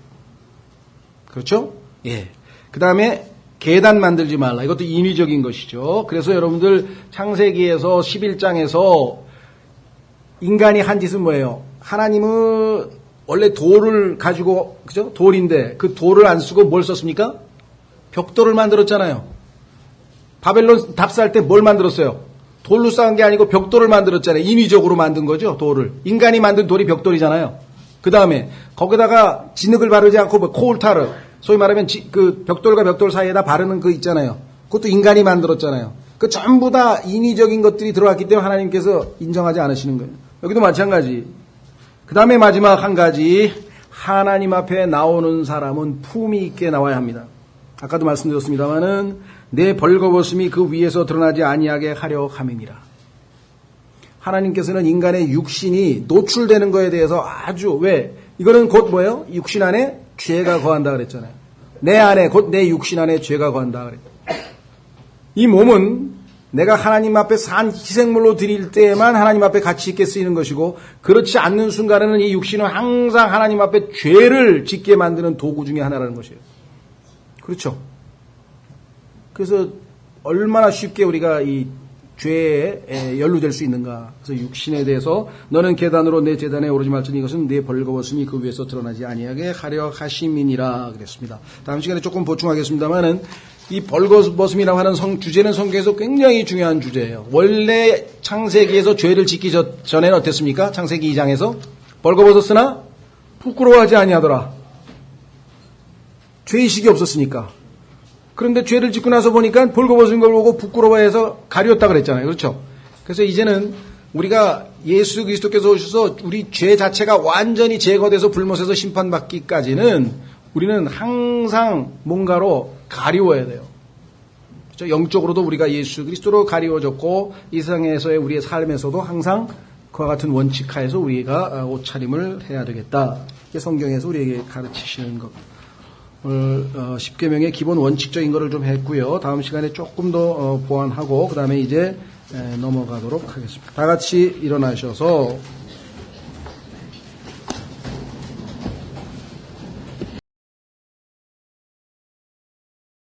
그렇죠? 예. 그 다음에 계단 만들지 말라. 이것도 인위적인 것이죠. 그래서 여러분들 창세기에서 11장에서 인간이 한 짓은 뭐예요? 하나님은 원래 돌을 가지고 그죠? 돌인데 그 돌을 안 쓰고 뭘 썼습니까? 벽돌을 만들었잖아요. 바벨론 답사할 때 뭘 만들었어요? 돌로 쌓은 게 아니고 벽돌을 만들었잖아요. 인위적으로 만든 거죠, 돌을. 인간이 만든 돌이 벽돌이잖아요. 그 다음에 거기다가 진흙을 바르지 않고 뭐 코울타르, 소위 말하면 그 벽돌과 벽돌 사이에다 바르는 그 있잖아요. 그것도 인간이 만들었잖아요. 그 전부 다 인위적인 것들이 들어왔기 때문에 하나님께서 인정하지 않으시는 거예요. 여기도 마찬가지. 그 다음에 마지막 한 가지, 하나님 앞에 나오는 사람은 품위 있게 나와야 합니다. 아까도 말씀드렸습니다마는 내 벌거벗음이 그 위에서 드러나지 아니하게 하려 함이니라. 하나님께서는 인간의 육신이 노출되는 거에 대해서 아주 왜? 이거는 곧 뭐예요? 육신 안에 죄가 거한다 그랬잖아요. 내 안에 곧 내 육신 안에 죄가 거한다 그랬죠. 이 몸은 내가 하나님 앞에 산 희생물로 드릴 때에만 하나님 앞에 가치 있게 쓰이는 것이고 그렇지 않는 순간에는 이 육신은 항상 하나님 앞에 죄를 짓게 만드는 도구 중에 하나라는 것이에요. 그렇죠? 그래서 얼마나 쉽게 우리가 이 죄에 연루될 수 있는가. 그래서 육신에 대해서 너는 계단으로 내 제단에 오르지 말지니 이것은 내 벌거벗음이 그 위에서 드러나지 아니하게 하려 하심이니라 그랬습니다. 다음 시간에 조금 보충하겠습니다만은 이 벌거벗음이라고 하는 주제는 성경에서 굉장히 중요한 주제예요. 원래 창세기에서 죄를 짓기 전에는 어땠습니까? 창세기 2장에서 벌거벗었으나 부끄러워하지 아니하더라. 죄의식이 없었으니까. 그런데 죄를 짓고 나서 보니까 벌거벗은 걸 보고 부끄러워해서 가렸다 그랬잖아요. 그렇죠? 그래서 이제는 우리가 예수 그리스도께서 오셔서 우리 죄 자체가 완전히 제거돼서 불못에서 심판받기까지는 우리는 항상 뭔가로 가리워야 돼요. 그렇죠? 영적으로도 우리가 예수 그리스도로 가리워졌고 이 세상에서의 우리의 삶에서도 항상 그와 같은 원칙 하에서 우리가 옷차림을 해야 되겠다. 이게 성경에서 우리에게 가르치시는 것. 오늘 10계명의 기본 원칙적인 거를 좀 했고요. 다음 시간에 조금 더 보완하고 그 다음에 이제 넘어가도록 하겠습니다. 다 같이 일어나셔서